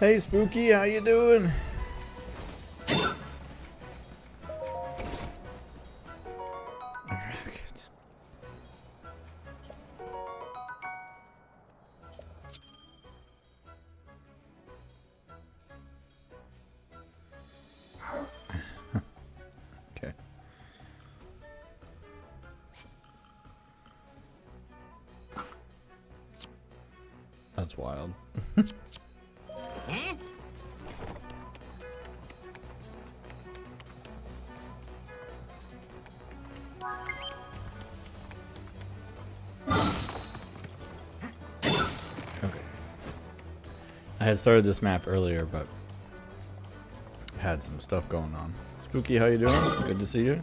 Hey Spooky, how you doing? Racket. Okay. That's wild. I had started this map earlier, but had some stuff going on. Spooky, how you doing? Good to see you.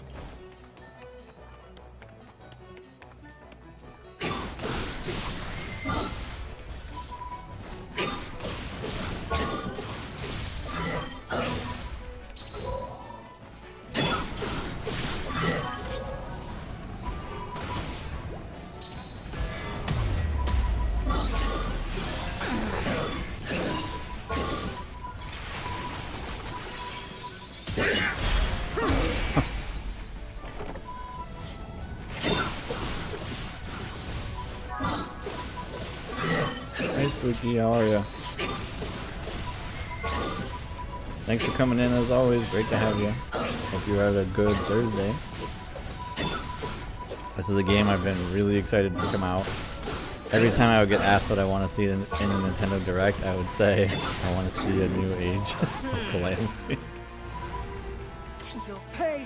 Hey Spooky, how are you? Thanks for coming in as always. Great to have you. Hope you had a good Thursday. This is a game I've been really excited to come out. Every time I would get asked what I want to see in a Nintendo Direct, I would say I want to see a new Age of Calamity. You'll pay.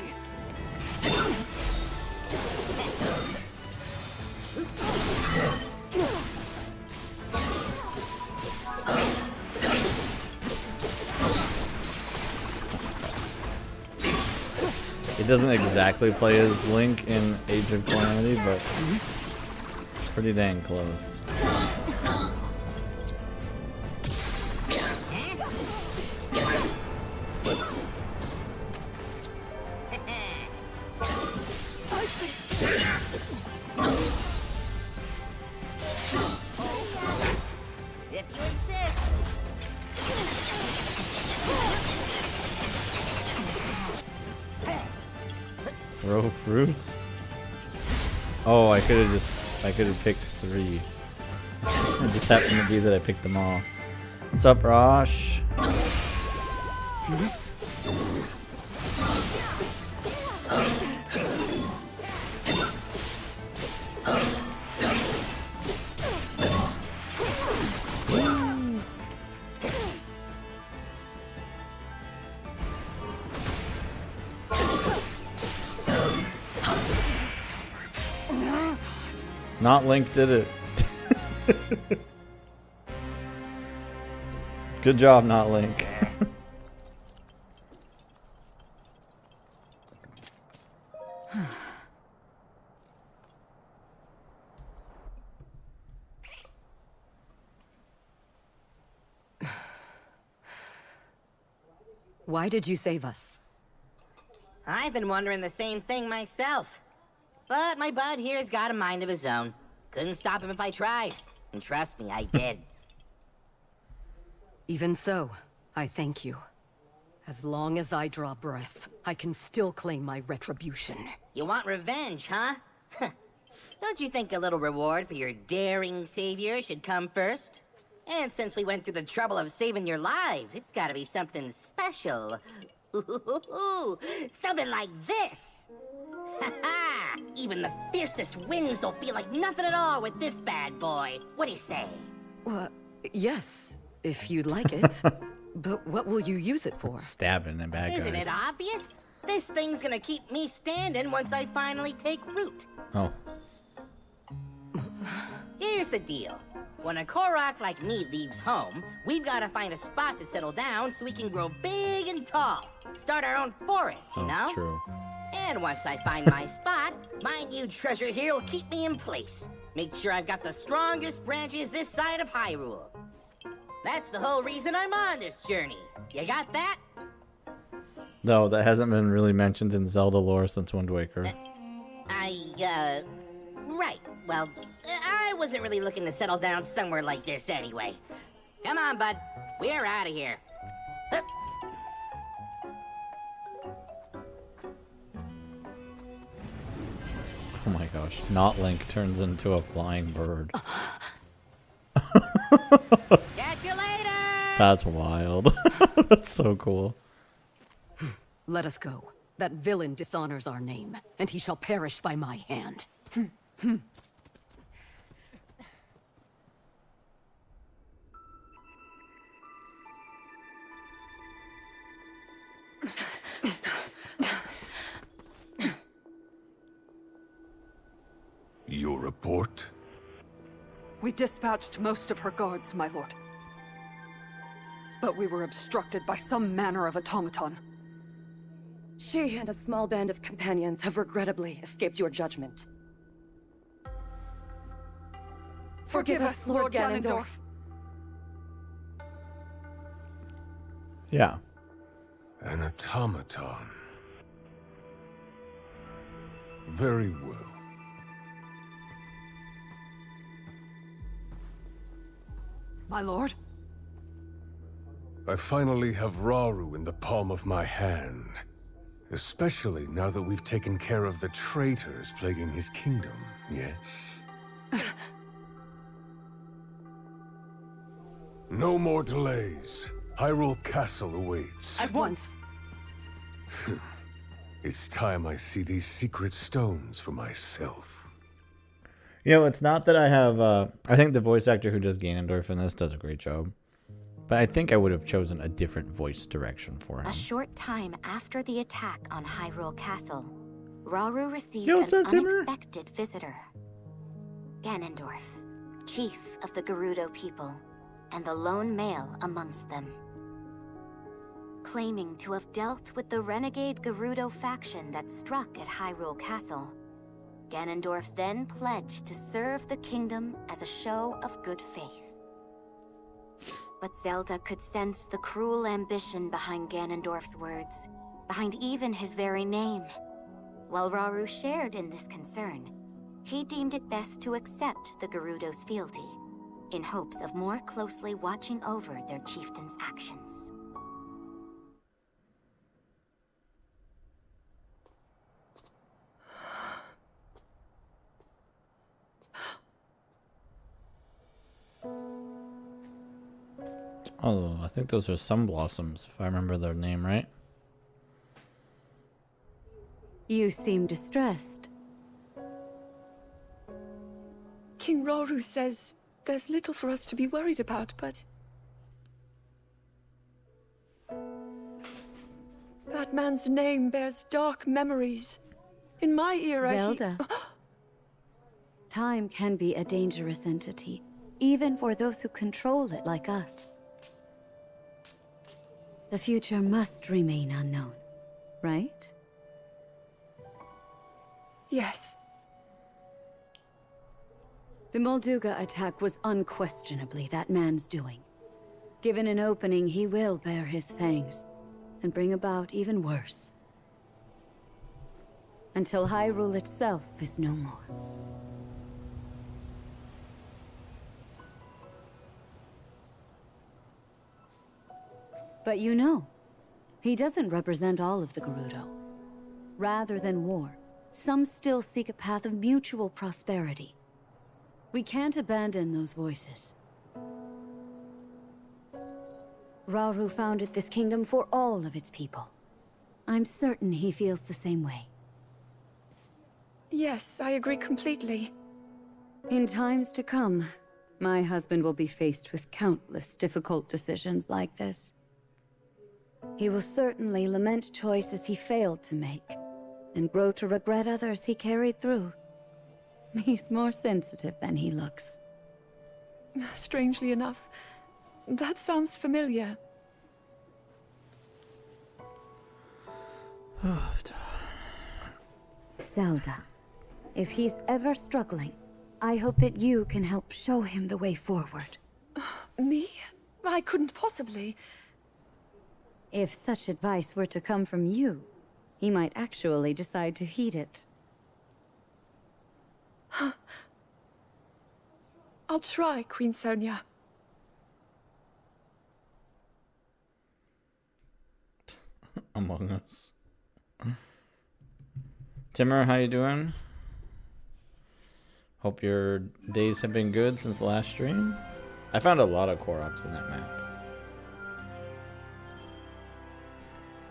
It doesn't exactly play as Link in Age of Calamity, but pretty dang close. If you insist. Throw fruits? Oh, I could have picked 3. It just happened to be that I picked them all. Sup, Rosh? Not Link did it. Good job, not Link. Why did you save us? I've been wondering the same thing myself. But my bud here's got a mind of his own. Couldn't stop him if I tried. And trust me, I did. Even so, I thank you. As long as I draw breath, I can still claim my retribution. You want revenge, huh? Don't you think a little reward for your daring savior should come first? And since we went through the trouble of saving your lives, it's gotta be something special. Something like this! Ha-ha! Even the fiercest winds don't feel like nothing at all with this bad boy. What do you say? Yes, if you'd like it. But what will you use it for? Stabbing the bad guys. Isn't it obvious? This thing's gonna keep me standing once I finally take root. Oh. Here's the deal. When a Korok like me leaves home, we've got to find a spot to settle down so we can grow big and tall. Start our own forest, you know? True. And once I find my spot, my new treasure here will keep me in place. Make sure I've got the strongest branches this side of Hyrule. That's the whole reason I'm on this journey. You got that? No, that hasn't been really mentioned in Zelda lore since Wind Waker. Right. Well, I wasn't really looking to settle down somewhere like this anyway. Come on, bud. We're out of here. Hup. Oh my gosh. Not Link turns into a flying bird. Catch you later! That's wild. That's so cool. Let us go. That villain dishonors our name, and he shall perish by my hand. Your report? We dispatched most of her guards, my lord. But we were obstructed by some manner of automaton. She and a small band of companions have regrettably escaped your judgment. Forgive us, Lord Ganondorf. Yeah. An automaton. Very well. My lord? I finally have Rauru in the palm of my hand. Especially now that we've taken care of the traitors plaguing his kingdom, yes? No more delays. Hyrule Castle awaits. At once. It's time I see these secret stones for myself. You know, it's not that I have, I think the voice actor who does Ganondorf in this does a great job. But I think I would have chosen a different voice direction for him. A short time after the attack on Hyrule Castle, Rauru received Yo, what's an up, Timur? unexpected visitor. Ganondorf, chief of the Gerudo people, and the lone male amongst them. Claiming to have dealt with the renegade Gerudo faction that struck at Hyrule Castle, Ganondorf then pledged to serve the kingdom as a show of good faith. But Zelda could sense the cruel ambition behind Ganondorf's words, behind even his very name. While Rauru shared in this concern, he deemed it best to accept the Gerudo's fealty, in hopes of more closely watching over their chieftain's actions. Oh, I think those are Sun Blossoms, if I remember their name right. You seem distressed. King Rauru says there's little for us to be worried about, but... that man's name bears dark memories. In my era, Zelda. Time can be a dangerous entity, even for those who control it like us. The future must remain unknown, right? Yes. The Molduga attack was unquestionably that man's doing. Given an opening, he will bare his fangs and bring about even worse. Until Hyrule itself is no more. But you know, he doesn't represent all of the Gerudo. Rather than war, some still seek a path of mutual prosperity. We can't abandon those voices. Rauru founded this kingdom for all of its people. I'm certain he feels the same way. Yes, I agree completely. In times to come, my husband will be faced with countless difficult decisions like this. He will certainly lament choices he failed to make, and grow to regret others he carried through. He's more sensitive than he looks. Strangely enough, that sounds familiar. Zelda, if he's ever struggling, I hope that you can help show him the way forward. Me? I couldn't possibly. If such advice were to come from you, he might actually decide to heed it. I'll try, Queen Sonia. Among Us. Timur, how you doing? Hope your days have been good since the last stream. I found a lot of Koroks in that map.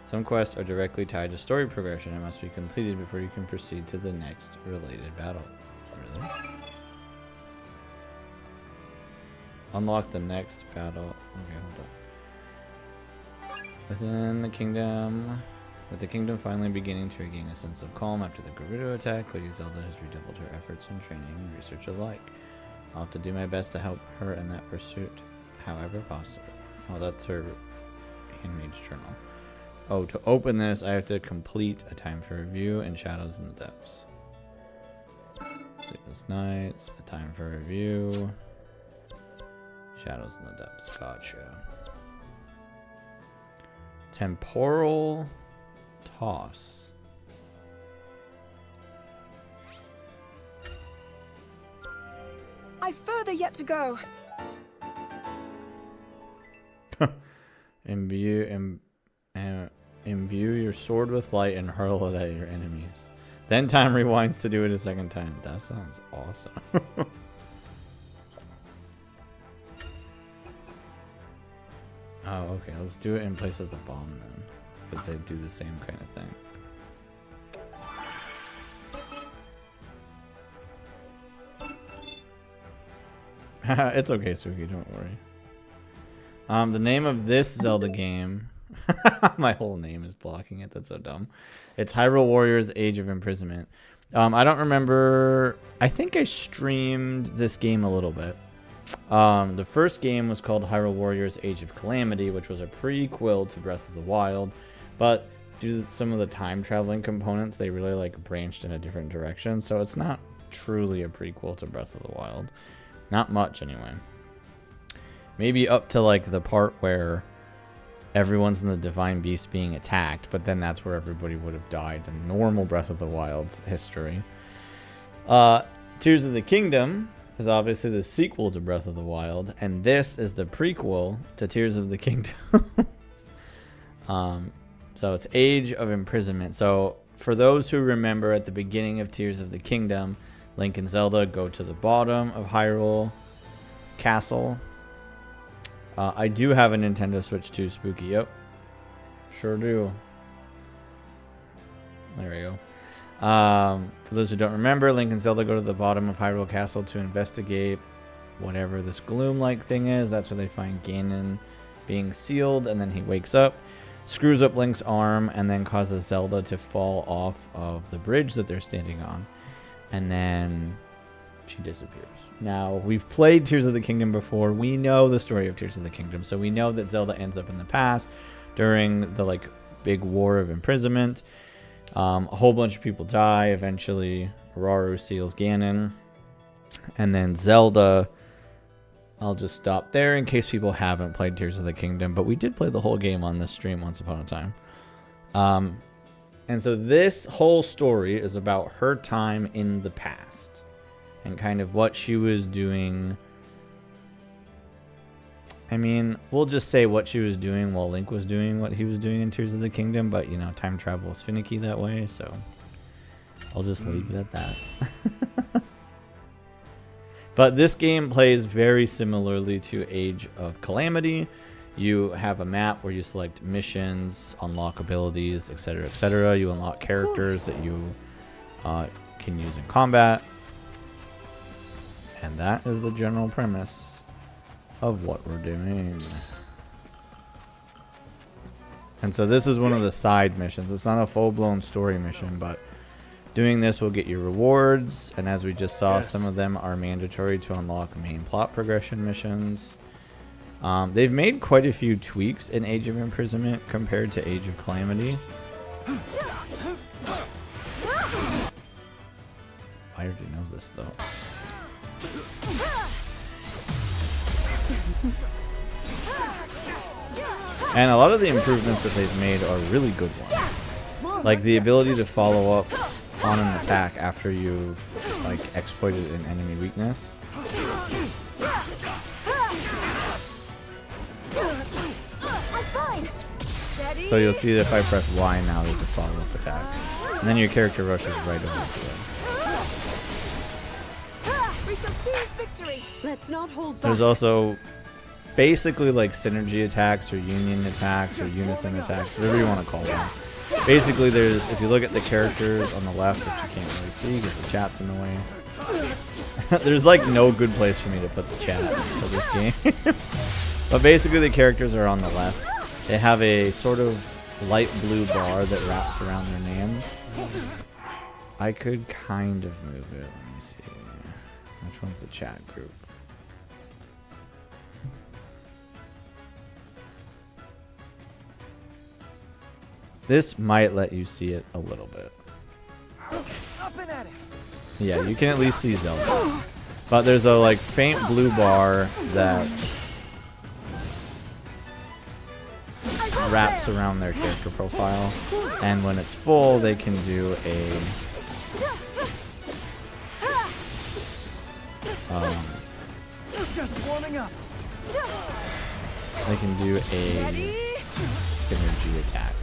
Some quests are directly tied to story progression and must be completed before you can proceed to the next related battle. Really? Unlock the next battle. Okay, hold on. Within the kingdom. With the kingdom finally beginning to regain a sense of calm after the Gerudo attack, Lady Zelda has redoubled her efforts in training and research alike. I'll have to do my best to help her in that pursuit, however possible. Oh, that's her handmaid's journal. Oh, to open this, I have to complete a time for review and Shadows in the Depths. Sleepless Nights, a time for review. Shadows in the Depths, gotcha. Temporal Toss. I've further yet to go. Imbue your sword with light and hurl it at your enemies. Then time rewinds to do it a second time. That sounds awesome. Oh, okay. Let's do it in place of the bomb then. Because they do the same kind of thing. It's okay, Suki, don't worry. The name of this Zelda game... My whole name is blocking it, that's so dumb. It's Hyrule Warriors Age of Imprisonment. I don't remember... I think I streamed this game a little bit. The first game was called Hyrule Warriors Age of Calamity, which was a prequel to Breath of the Wild. But due to some of the time traveling components, they really like branched in a different direction. So it's not truly a prequel to Breath of the Wild. Not much, anyway. Maybe up to like the part where everyone's in the Divine Beast being attacked, but then that's where everybody would have died in normal Breath of the Wild's history. Tears of the Kingdom is obviously the sequel to Breath of the Wild, and this is the prequel to Tears of the Kingdom. So it's Age of Imprisonment. So for those who remember, at the beginning of Tears of the Kingdom, Link and Zelda go to the bottom of Hyrule Castle. I do have a Nintendo Switch 2, Spooky. Yep. Sure do. There we go. For those who don't remember, Link and Zelda go to the bottom of Hyrule Castle to investigate whatever this gloom-like thing is. That's where they find Ganon being sealed, and then he wakes up, screws up Link's arm, and then causes Zelda to fall off of the bridge that they're standing on. And then she disappears. Now, we've played Tears of the Kingdom before. We know the story of Tears of the Kingdom, so we know that Zelda ends up in the past during the like big war of imprisonment. A whole bunch of people die. Eventually, Rauru seals Ganon. And then Zelda... I'll just stop there in case people haven't played Tears of the Kingdom. But we did play the whole game on this stream once upon a time. And so this whole story is about her time in the past. And kind of what she was doing. I mean, we'll just say what she was doing while Link was doing what he was doing in Tears of the Kingdom. But, you know, time travel is finicky that way. So I'll just leave it at that. But this game plays very similarly to Age of Calamity. You have a map where you select missions, unlock abilities, etc., etc. You unlock characters that you can use in combat. And that is the general premise of what we're doing. And so this is one of the side missions. It's not a full-blown story mission, but doing this will get you rewards, and as we just saw, some of them are mandatory to unlock main plot progression missions. They've made quite a few tweaks in Age of Imprisonment compared to Age of Calamity. I already know this, though. And a lot of the improvements that they've made are really good ones. Like the ability to follow up on an attack after you've like exploited an enemy weakness. So you'll see that if I press Y now, there's a follow-up attack. And then your character rushes right over to it. We shall seize victory. Let's not hold back. There's also basically like synergy attacks or union attacks or unison attacks, whatever you want to call them. Basically, there's, if you look at the characters on the left, which you can't really see because the chat's in the way. There's like no good place for me to put the chat for this game. But basically the characters are on the left. They have a sort of light blue bar that wraps around their names. I could kind of move it. Let me see. Which one's the chat group? This might let you see it a little bit. Yeah, you can at least see Zelda. But there's a like faint blue bar that wraps around their character profile, and when it's full they can do a synergy attack.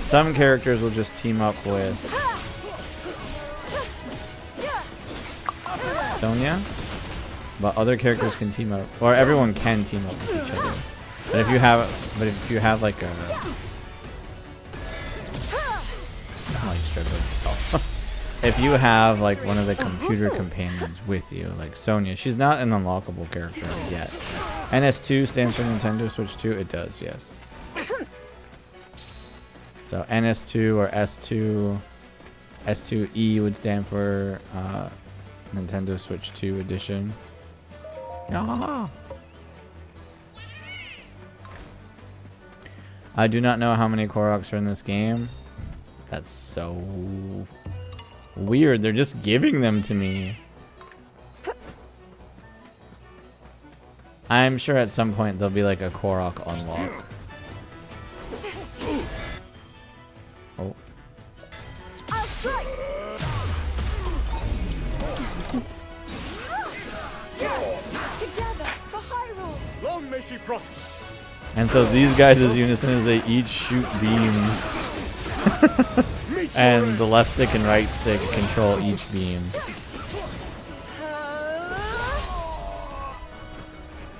Some characters will just team up with Sonya, but other characters can team up, or everyone can team up with each other. But if you have like a if you have like one of the computer companions with you, like Sonya, she's not an unlockable character yet. NS2 stands for Nintendo Switch 2. It does, yes. So NS2 or S2, S2E would stand for Nintendo Switch 2 edition. I do not know how many Koroks are in this game. That's so weird. They're just giving them to me. I'm sure at some point there'll be like a Korok unlock. Oh. I'll strike. Together for Hyrule. Long may she prosper. And so these guys as unison as they each shoot beams. And the left stick and right stick control each beam.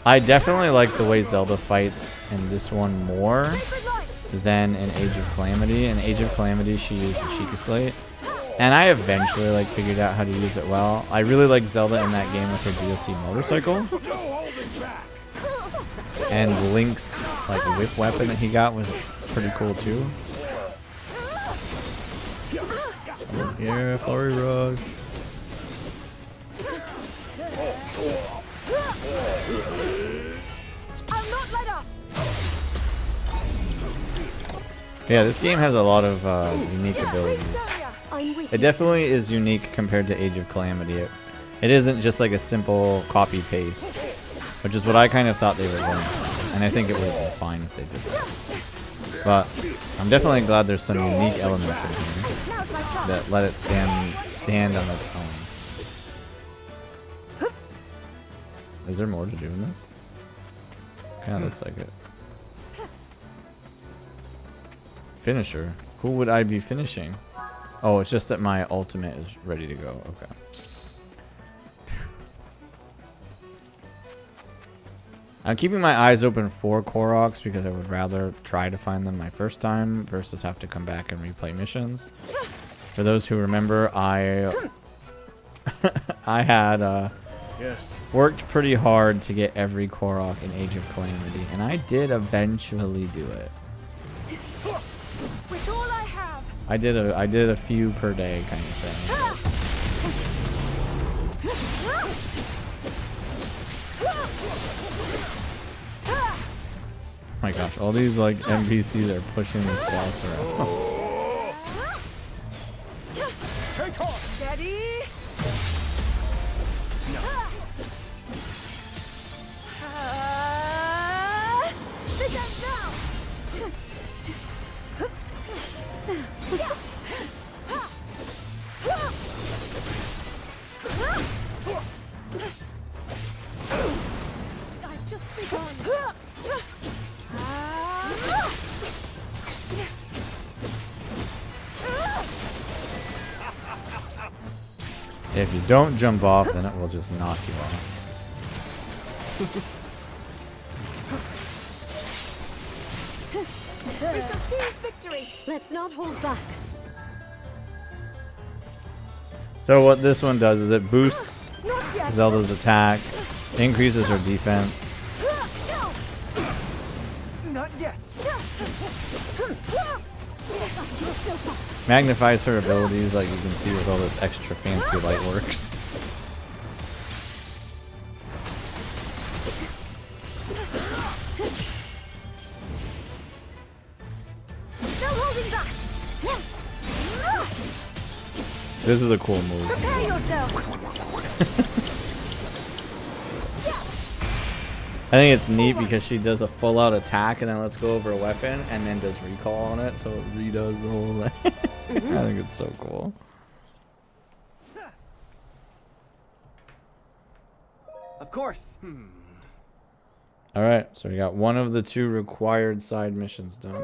I definitely like the way Zelda fights in this one more than in Age of Calamity. In Age of Calamity, she used the Sheikah Slate, and I eventually like figured out how to use it well. I really like Zelda in that game with her DLC motorcycle, and Link's like whip weapon that he got was pretty cool too. Yeah, Flurry Rush. Yeah, this game has a lot of unique abilities. It definitely is unique compared to Age of Calamity. It isn't just like a simple copy-paste, which is what I kind of thought they were doing. And I think it would have been fine if they did that. But I'm definitely glad there's some unique elements in here that let it stand on its own. Is there more to do in this? Kind of looks like it. Finisher? Who would I be finishing? Oh, it's just that my ultimate is ready to go. Okay. I'm keeping my eyes open for Koroks because I would rather try to find them my first time versus have to come back and replay missions. For those who remember, I had worked pretty hard to get every Korok in Age of Calamity, and I did eventually do it. With all I have. I did a few per day kind of thing. Oh my gosh, all these like NPCs are pushing this boss around. Take off. Steady. This ends now. I've just begun. If you don't jump off, then it will just knock you off. We shall seize victory. Let's not hold back. So what this one does is it boosts Not yet. Zelda's attack, increases her defense. Not yet. Magnifies her abilities, like you can see with all this extra fancy light works. No holding back. This is a cool move. Prepare yourself. I think it's neat because she does a full out attack and then lets go of her weapon and then does recall on it, so it redoes the whole thing. I think it's so cool. Of course. Alright, so we got one of the 2 required side missions done.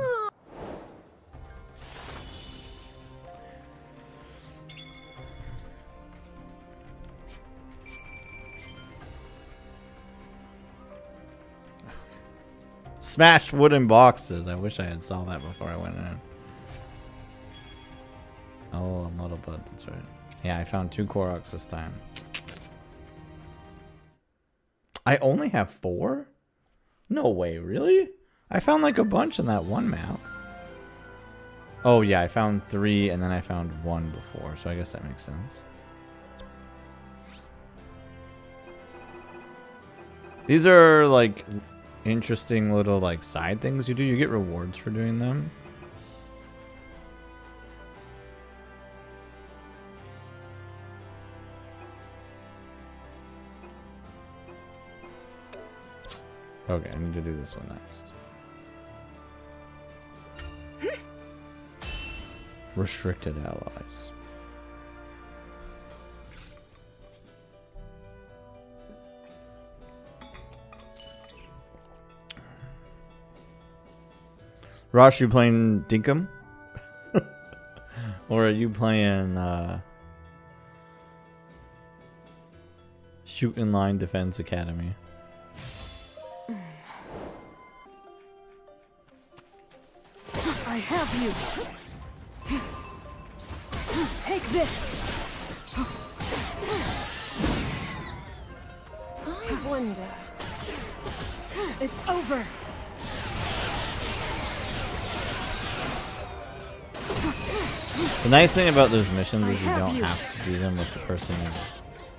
Smashed wooden boxes. I wish I had saw that before I went in. Oh, a muddle bud. That's right. Yeah, I found 2 Koroks this time. I only have 4? No way, really? I found like a bunch in that one map. Oh yeah, I found 3 and then I found 1 before, so I guess that makes sense. These are like interesting little like side things you do. You get rewards for doing them. Okay, I need to do this one next. Restricted allies. Rosh, you playing Dinkum? Or are you playing Shoot in Line Defense Academy? I have you. Take this. I wonder. It's over. The nice thing about those missions is you don't have to do them with the person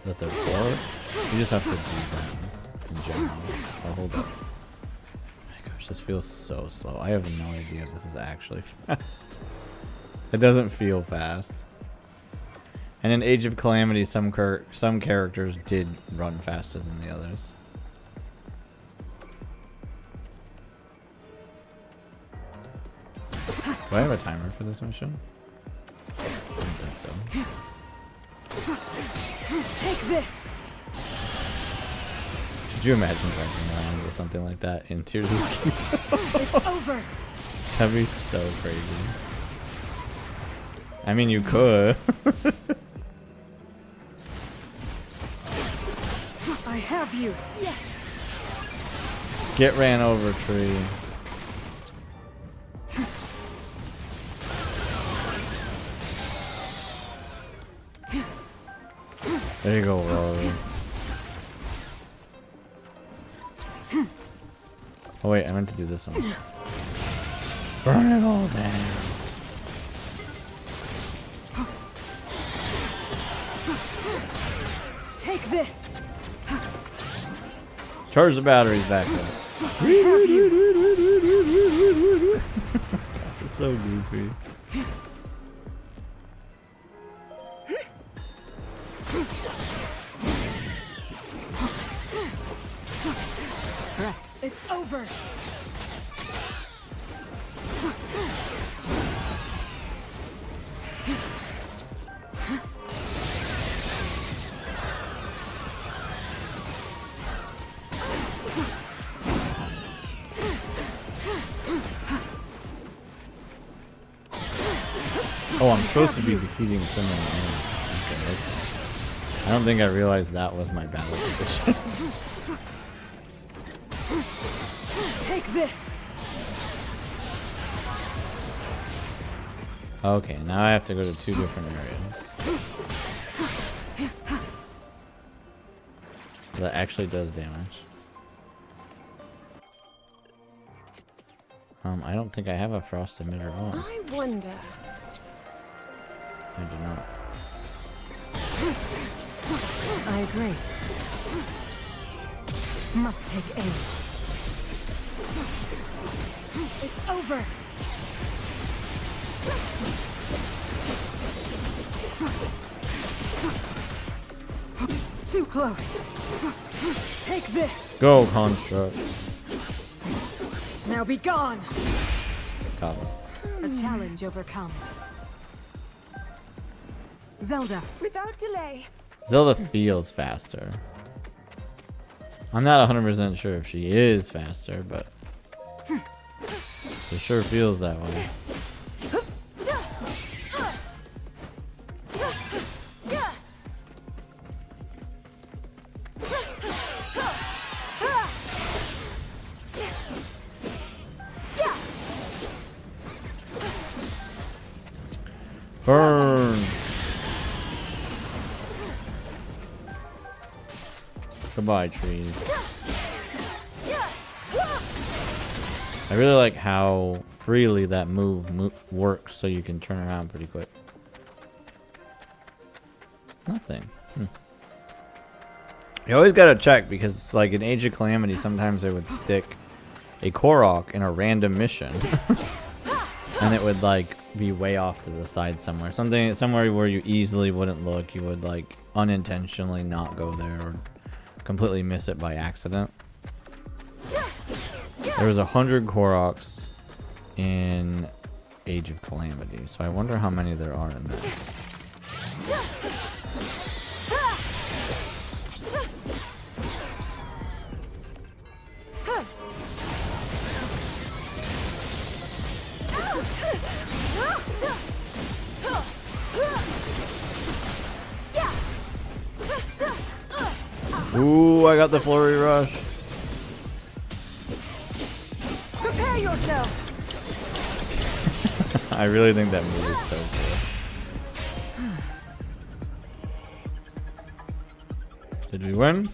that they're for. You just have to do them in general. Oh, hold up. My gosh, this feels so slow. I have no idea if this is actually fast. It doesn't feel fast. And in Age of Calamity, some characters did run faster than the others. Do I have a timer for this mission? I don't think so. Take this. Could you imagine running around with something like that in Tears of the Kingdom? It's over. That'd be so crazy. I mean, you could. I have you. Yes. Get ran over, tree. There you go, Rory. Oh wait, I meant to do this one. Burn it all down. Take this. Charge the batteries back up. I have you. It's so goofy. It's over. Oh, I'm supposed to be defeating someone. Okay, I don't think I realized that was my battle position. Take this. Okay, now I have to go to 2 different areas. That actually does damage. I don't think I have a frost emitter on. I wonder. I do not. I agree. Must take aim. It's over. Too close. Take this. Go, constructs. Now be gone. Got him. A challenge overcome. Zelda. Without delay. Zelda feels faster. I'm not 100% sure if she is faster, but it sure feels that way. Burn! Goodbye, trees. I really like how freely that move works, so you can turn around pretty quick. Nothing. You always gotta check, because it's like in Age of Calamity, sometimes they would stick a Korok in a random mission. And it would like be way off to the side somewhere. Somewhere where you easily wouldn't look. You would like unintentionally not go there or completely miss it by accident. There was 100 Koroks in Age of Calamity, so I wonder how many there are in this. Ooh, I got the flurry rush. Prepare yourself. I really think that move is so cool. Did we win?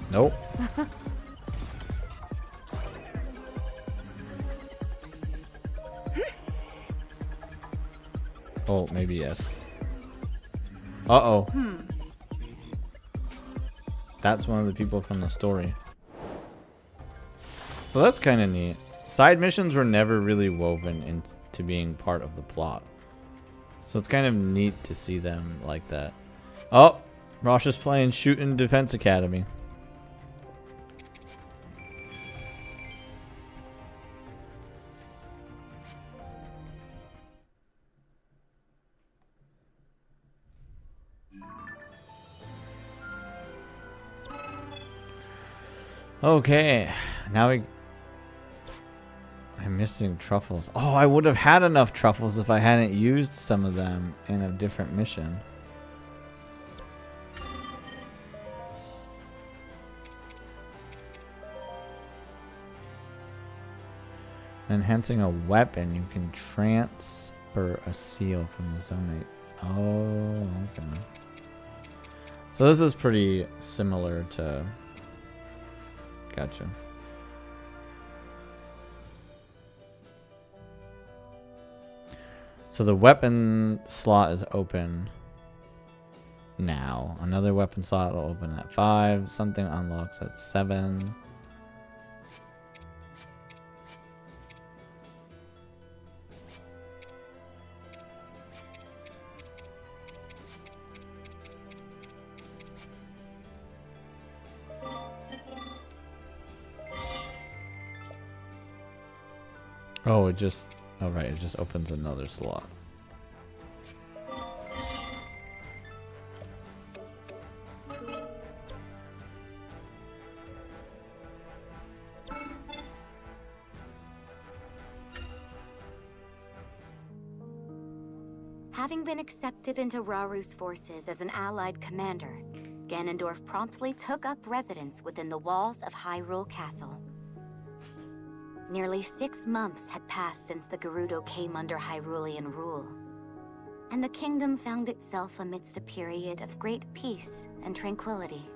Nope. Oh, maybe yes. Uh-oh. That's one of the people from the story. So that's kind of neat. Side missions were never really woven into being part of the plot. So it's kind of neat to see them like that. Oh, Rosh is playing Shootin' Defense Academy. Okay, now I'm missing truffles. Oh, I would have had enough truffles if I hadn't used some of them in a different mission. Enhancing a weapon, you can transfer a seal from the zonate. Oh, okay. So this is pretty similar to... Gotcha. So the weapon slot is open now. Another weapon slot will open at 5. Something unlocks at 7. Oh, it just... Oh, right. It just opens another slot. Having been accepted into Raru's forces as an allied commander, Ganondorf promptly took up residence within the walls of Hyrule Castle. Nearly 6 months had passed since the Gerudo came under Hyrulean rule, and the kingdom found itself amidst a period of great peace and tranquility.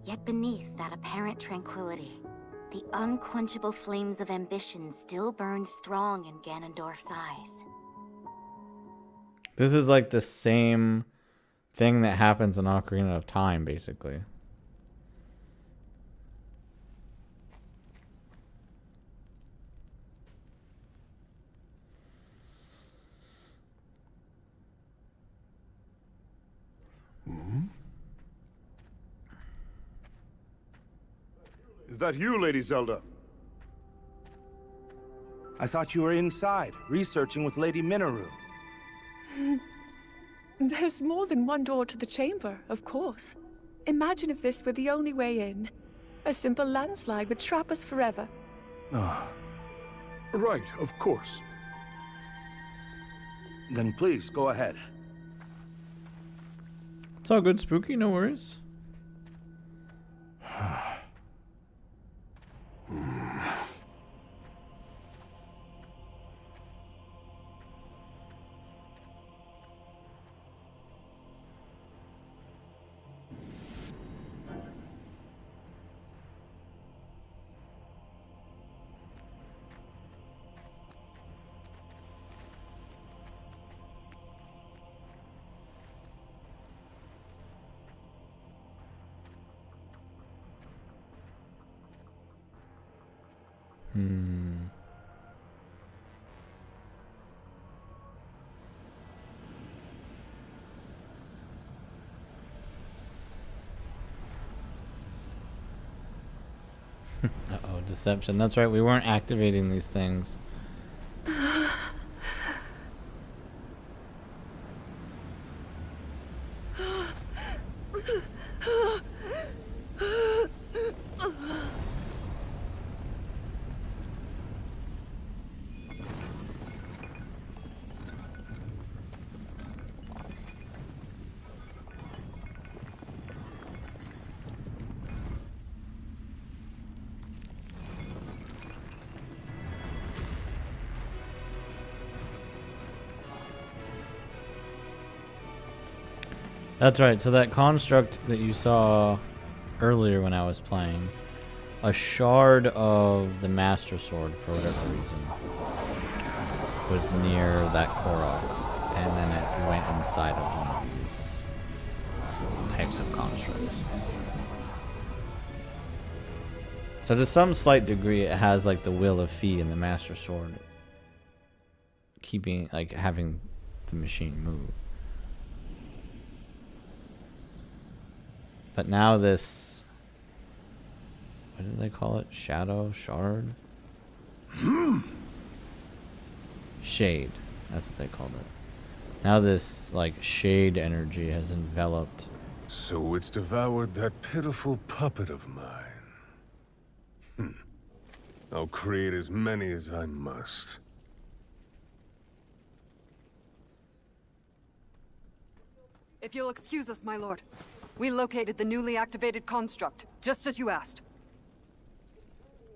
Yet beneath that apparent tranquility, the unquenchable flames of ambition still burned strong in Ganondorf's eyes. This is like the same thing that happens in Ocarina of Time, basically. Is that you, Lady Zelda? I thought you were inside, researching with Lady Minoru. There's more than one door to the chamber, of course. Imagine if this were the only way in. A simple landslide would trap us forever. Ah. Right, of course. Then please, go ahead. It's all good, Spooky, no worries. Uh-oh, deception. That's right, we weren't activating these things. That's right, so that construct that you saw earlier when I was playing, a shard of the Master Sword, for whatever reason, was near that Korok, and then it went inside of one of these types of constructs. So to some slight degree, it has like the will of Fi in the Master Sword, keeping, like, having the machine move. But now this, what did they call it? Shadow? Shard? Shade. That's what they called it. Now this, like, shade energy has enveloped. So it's devoured that pitiful puppet of mine. I'll create as many as I must. If you'll excuse us, my lord. We located the newly activated construct, just as you asked.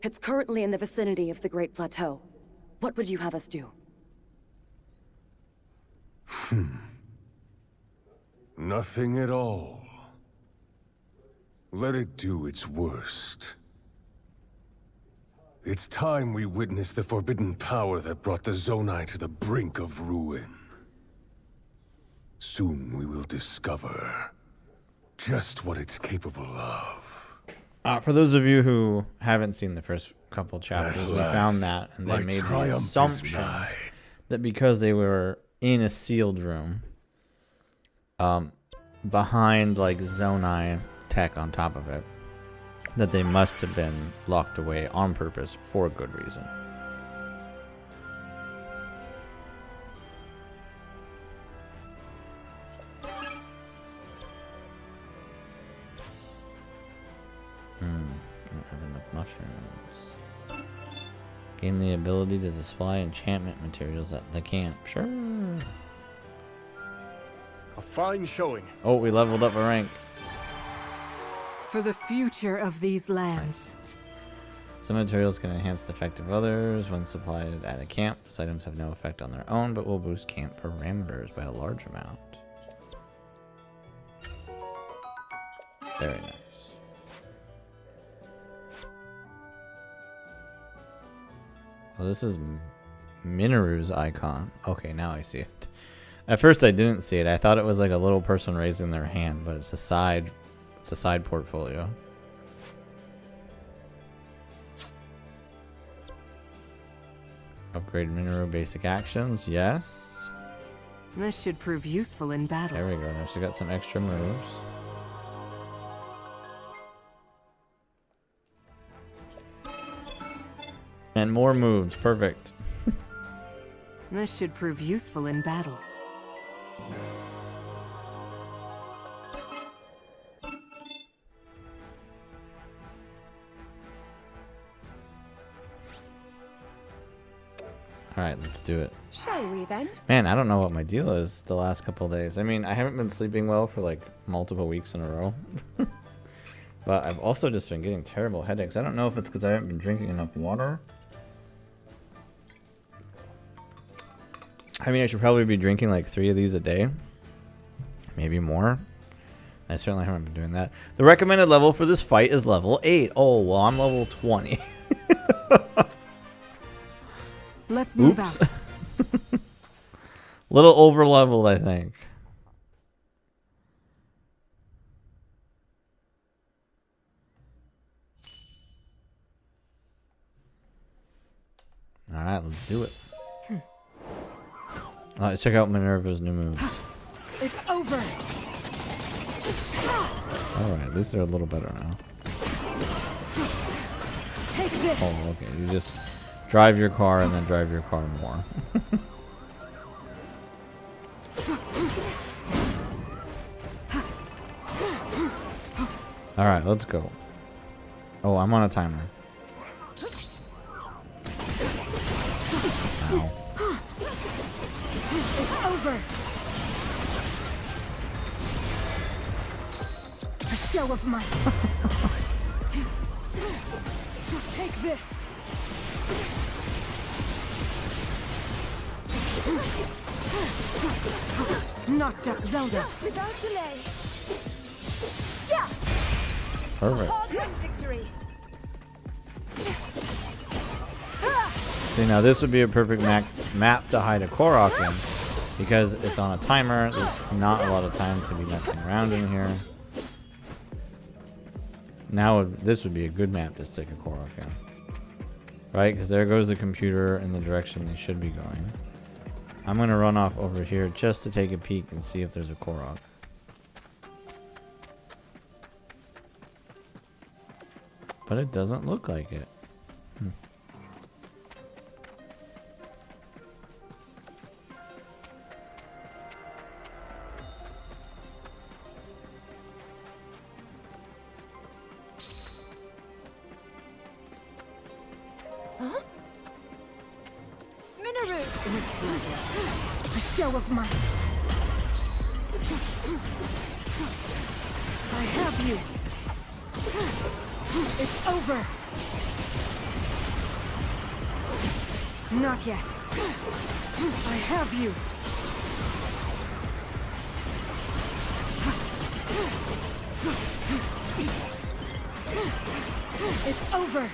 It's currently in the vicinity of the Great Plateau. What would you have us do? Nothing at all. Let it do its worst. It's time we witness the forbidden power that brought the Zonai to the brink of ruin. Soon we will discover just what it's capable of. For those of you who haven't seen the first couple chapters, we found that, and they made the assumption that because they were in a sealed room, behind like Zonai tech on top of it, that they must have been locked away on purpose for a good reason. I don't have enough mushrooms. Gain the ability to supply enchantment materials at the camp. Sure. A fine showing. Oh, we leveled up a rank. For the future of these lands. Some materials can enhance the effect of others when supplied at a camp. These items have no effect on their own, but will boost camp parameters by a large amount. Very nice. Oh, this is Minoru's icon. Okay, now I see it. At first I didn't see it. I thought it was like a little person raising their hand, but it's a side portfolio. Upgrade Minoru basic actions, yes. This should prove useful in battle. There we go. Now she's got some extra moves. And more moves. Perfect. This should prove useful in battle. Alright, let's do it. Shall we then? Man, I don't know what my deal is the last couple of days. I mean, I haven't been sleeping well for like multiple weeks in a row. But I've also just been getting terrible headaches. I don't know if it's because I haven't been drinking enough water. I mean, I should probably be drinking like 3 of these a day. Maybe more. I certainly haven't been doing that. The recommended level for this fight is level 8. Oh, well, I'm level 20. Let's move Oops. out. Little over leveled, I think. Alright, let's do it. Let's check out Minerva's new moves. It's over. Alright, at least they're a little better now. Take this. Oh, okay. You just drive your car and then drive your car more. Alright, let's go. Oh, I'm on a timer. Ow. It's over. A show of might. Take this. Knocked up Zelda. Without delay. Yeah. Perfect. Hard-won victory. See, now this would be a perfect map to hide a Korok in, because it's on a timer. There's not a lot of time to be messing around in here. Now this would be a good map to stick a Korok in. Right, because there goes the computer in the direction they should be going. I'm going to run off over here just to take a peek and see if there's a Korok. But it doesn't look like it. Huh? Minoru! A show of might. I have you. It's over. Not yet. I have you. It's over.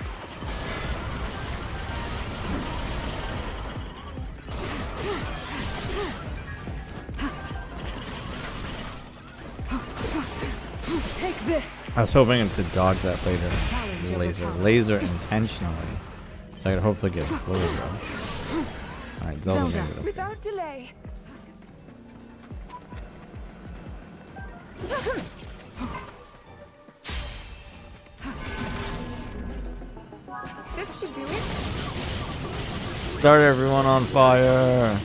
Take this. I was hoping to dodge that laser intentionally, so I could hopefully get a flow though. Alright, Zelda made it. Without delay. This should do it. Start everyone on fire!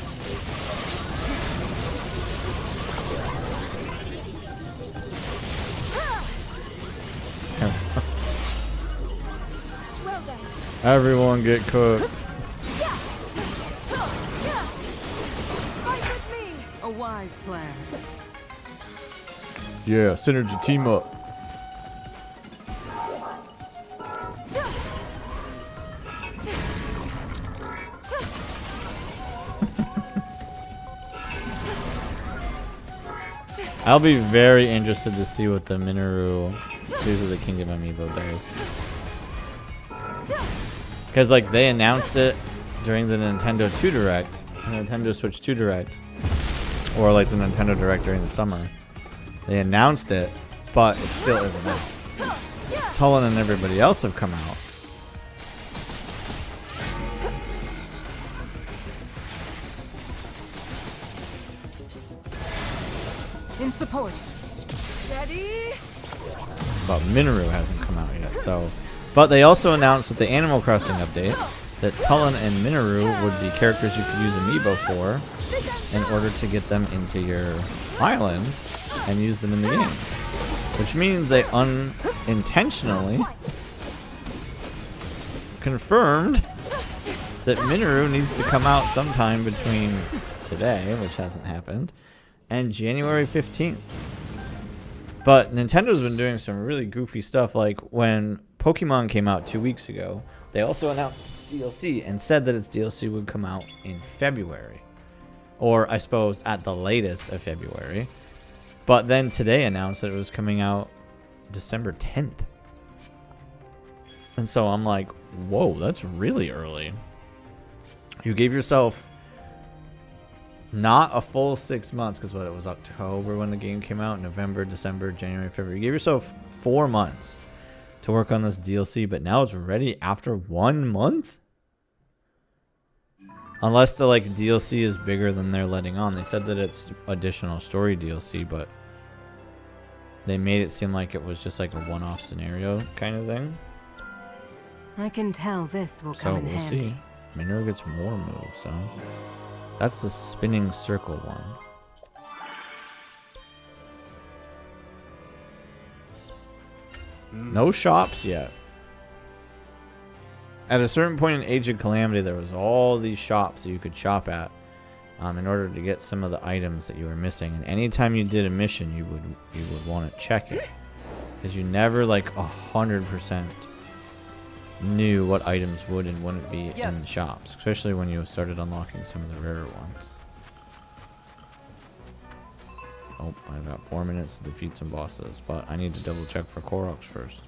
Well done. Everyone get cooked. wise plan. Yeah, synergy team up. I'll be very interested to see what the Minoru Tears of the Kingdom amiibo does. Because, like, they announced it during the Nintendo 2 Direct, Nintendo Switch 2 Direct, or like the Nintendo Direct during the summer. They announced it, but it still isn't out. Tulin and everybody else have come out. In support. Steady. But Minoru hasn't come out yet, so. But they also announced with the Animal Crossing update that Tulin and Minoru would be characters you could use amiibo for in order to get them into your island and use them in the game. Which means they unintentionally confirmed that Minoru needs to come out sometime between today, which hasn't happened, and January 15th. But Nintendo's been doing some really goofy stuff, like when Pokemon came out 2 weeks ago, they also announced its DLC and said that its DLC would come out in February. Or, I suppose, at the latest of February. But then today announced that it was coming out December 10th. And so I'm like, whoa, that's really early. You gave yourself not a full 6 months, because what, it was October when the game came out, November, December, January, February. You gave yourself 4 months to work on this DLC, but now it's ready after 1 month? Unless the like DLC is bigger than they're letting on. They said that it's additional story DLC, but they made it seem like it was just like a one-off scenario kind of thing. I can tell this will come in handy. See. Minoru gets more moves, so that's the spinning circle one. No shops yet. At a certain point in Age of Calamity, there was all these shops that you could shop at in order to get some of the items that you were missing. And anytime you did a mission, you would want to check it, because you never like 100% knew what items would and wouldn't be in the shops, especially when you started unlocking some of the rarer ones. Oh, I've got 4 minutes to defeat some bosses, but I need to double check for Koroks first.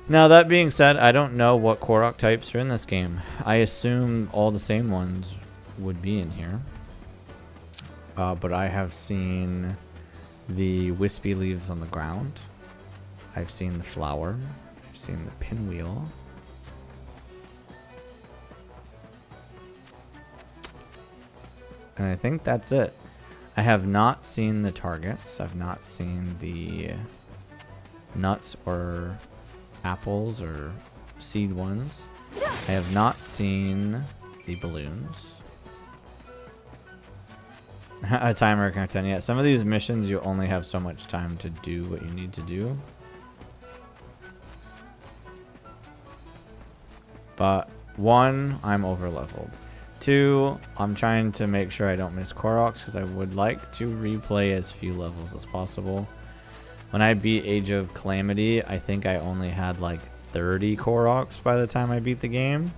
Now, that being said, I don't know what Korok types are in this game. I assume all the same ones would be in here. But I have seen the wispy leaves on the ground. I've seen the flower. I've seen the pinwheel. And I think that's it. I have not seen the targets. I've not seen the nuts or apples or seed ones. I have not seen the balloons. A timer countdown. Yeah, some of these missions you only have so much time to do what you need to do. But 1, I'm over leveled. 2, I'm trying to make sure I don't miss Koroks, because I would like to replay as few levels as possible. When I beat Age of Calamity, I think I only had like 30 Koroks by the time I beat the game.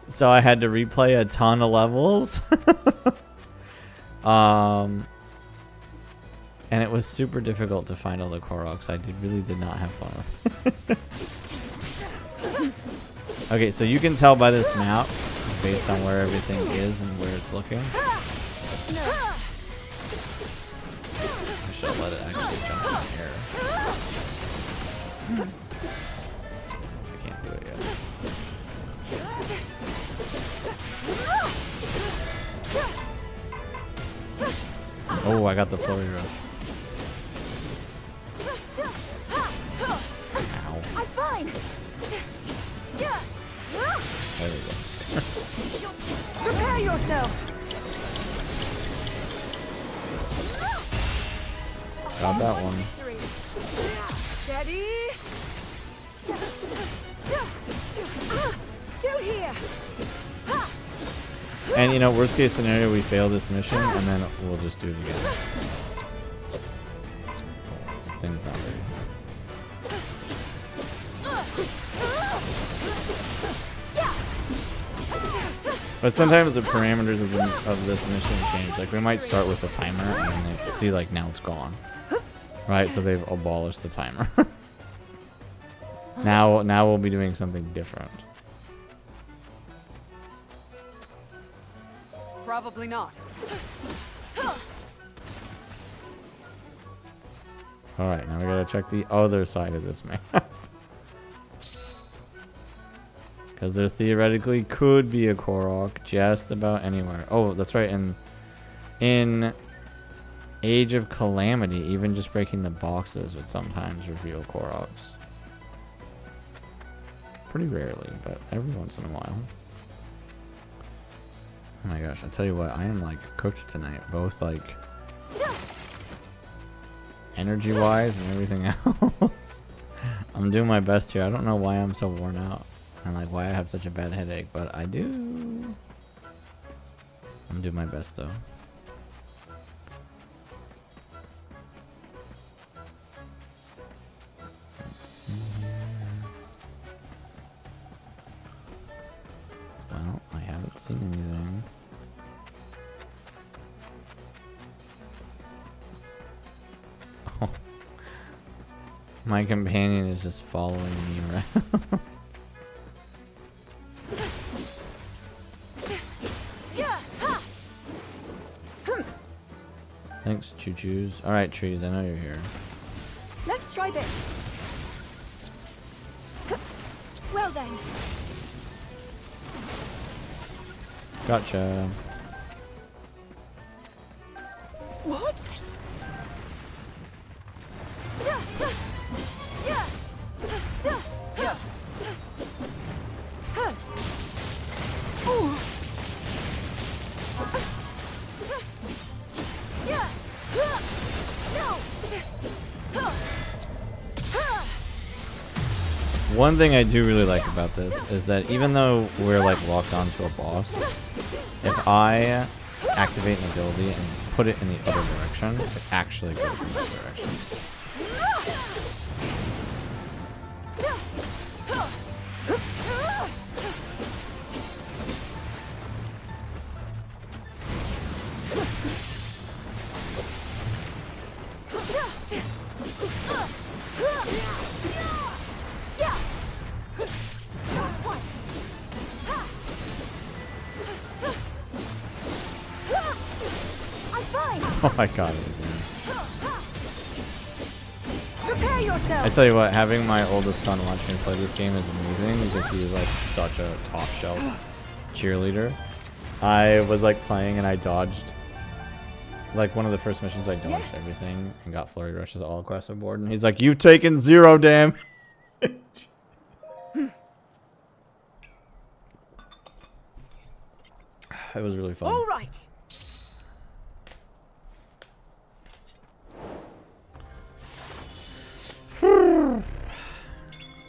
So I had to replay a ton of levels. And it was super difficult to find all the Koroks. I really did not have fun with it. Okay, so you can tell by this map, based on where everything is and where it's looking. I should let it actually jump in the air. I can't do it yet. Oh, I got the flurry rush. Ow. I'm fine. There we go. Prepare yourself. Got that one. Steady. Still here. And you know, worst case scenario, we fail this mission, and then we'll just do it again. This thing's not ready. But sometimes the parameters of this mission change. Like we might start with a timer, and then they see like now it's gone. Right, so they've abolished the timer. Now we'll be doing something different. Probably not. Alright, now we gotta check the other side of this map. Because there theoretically could be a Korok just about anywhere. Oh, that's right, in Age of Calamity, even just breaking the boxes would sometimes reveal Koroks. Pretty rarely, but every once in a while. Oh my gosh, I'll tell you what, I am like cooked tonight. Both like energy wise and everything else. I'm doing my best here. I don't know why I'm so worn out and like why I have such a bad headache, but I do. I'm doing my best though. Let's see here. Well, I haven't seen anything. Oh. My companion is just following me around. Thanks, choo-choos. Alright, trees, I know you're here. Let's try this. Well then. Gotcha. What? Yes. Ooh. One thing I do really like about this is that even though we're like locked onto a boss, if I activate an ability and put it in the other direction, it actually goes in that direction. Oh my god. Prepare yourself. I tell you what, having my oldest son watch me play this game is amazing because he is like such a top shelf cheerleader. I was like playing and I dodged like one of the first missions. I dodged everything and got flurry rushes all across the board, and he's like, "You've taken 0 damage." It was really fun. All right.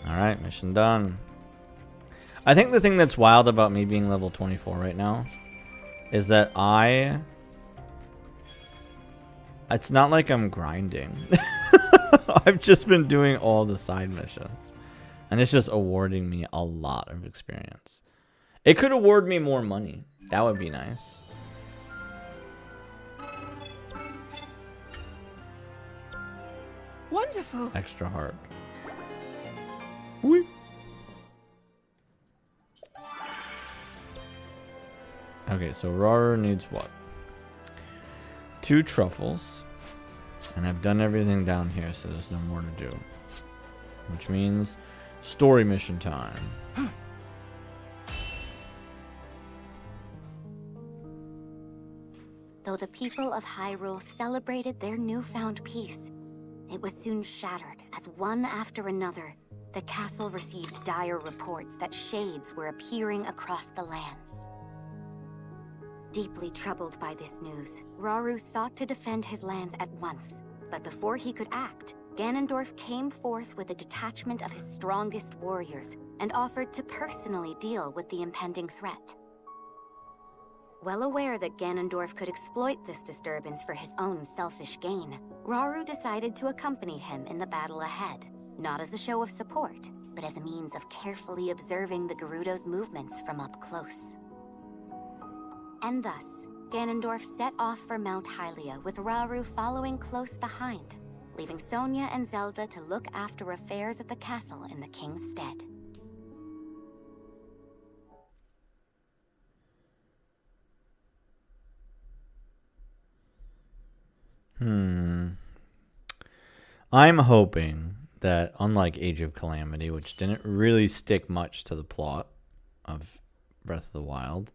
Alright, mission done. I think the thing that's wild about me being level 24 right now is that it's not like I'm grinding. I've just been doing all the side missions. And it's just awarding me a lot of experience. It could award me more money. That would be nice. Wonderful. Extra heart. Whee. Okay, so Raru needs what? 2 truffles. And I've done everything down here, so there's no more to do. Which means story mission time. Though the people of Hyrule celebrated their newfound peace, it was soon shattered as one after another, the castle received dire reports that shades were appearing across the lands. Deeply troubled by this news, Rauru sought to defend his lands at once. But before he could act, Ganondorf came forth with a detachment of his strongest warriors and offered to personally deal with the impending threat. Well aware that Ganondorf could exploit this disturbance for his own selfish gain, Rauru decided to accompany him in the battle ahead, not as a show of support, but as a means of carefully observing the Gerudo's movements from up close. And thus, Ganondorf set off for Mount Hylia with Rauru following close behind, leaving Sonia and Zelda to look after affairs at the castle in the king's stead. I'm hoping that, unlike Age of Calamity, which didn't really stick much to the plot of Breath of the Wild,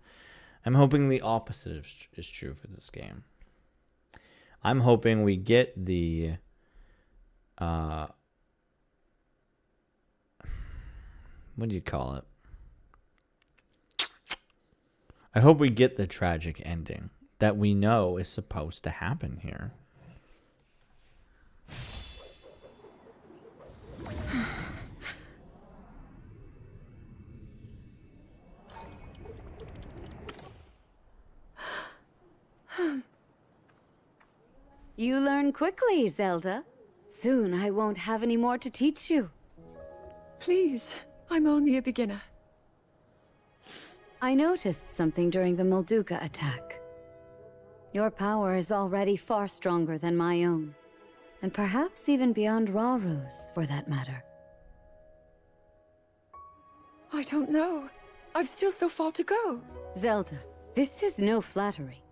I'm hoping the opposite is true for this game. I'm hoping we get the what do you call it? I hope we get the tragic ending that we know is supposed to happen here. You learn quickly, Zelda. Soon I won't have any more to teach you. Please, I'm only a beginner. I noticed something during the Molduga attack. Your power is already far stronger than my own, and perhaps even beyond Rauru's, for that matter. I don't know. I've still so far to go. Zelda, this is no flattery.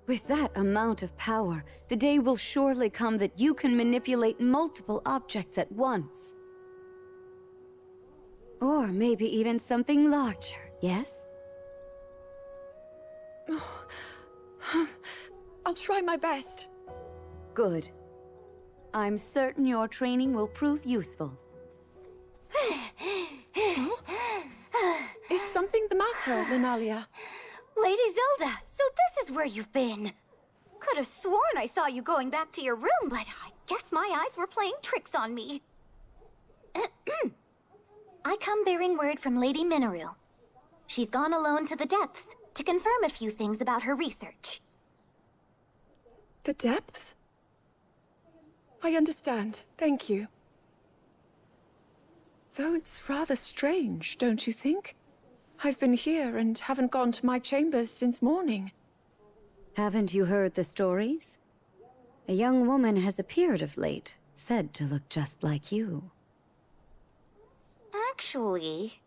With that amount of power, the day will surely come that you can manipulate multiple objects at once. Or maybe even something larger, yes? I'll try my best. Good. I'm certain your training will prove useful. Is something the matter, Lunalia? Lady Zelda, so this is where you've been. Could have sworn I saw you going back to your room, but I guess my eyes were playing tricks on me. I come bearing word from Lady Mineru. She's gone alone to the depths to confirm a few things about her research. The depths? I understand. Thank you. Though it's rather strange, don't you think? I've been here and haven't gone to my chambers since morning. Haven't you heard the stories? A young woman has appeared of late, said to look just like you. Actually,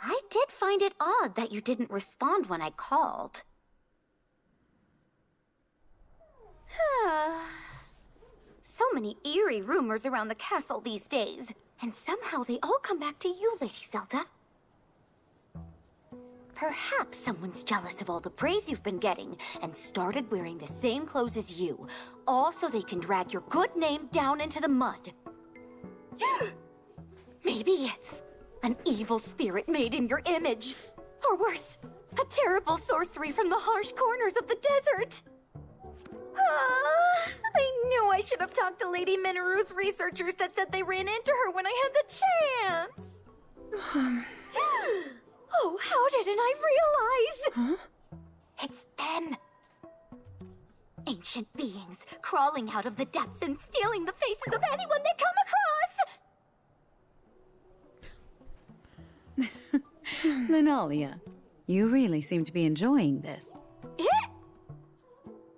I did find it odd that you didn't respond when I called. So many eerie rumors around the castle these days, and somehow they all come back to you, Lady Zelda. Perhaps someone's jealous of all the praise you've been getting and started wearing the same clothes as you, all so they can drag your good name down into the mud. Maybe it's an evil spirit made in your image. Or worse, a terrible sorcery from the harsh corners of the desert. I knew I should have talked to Lady Mineru's researchers that said they ran into her when I had the chance. Oh, how didn't I realize? Huh? It's them. Ancient beings crawling out of the depths and stealing the faces of anyone they come across. Lunalia, you really seem to be enjoying this.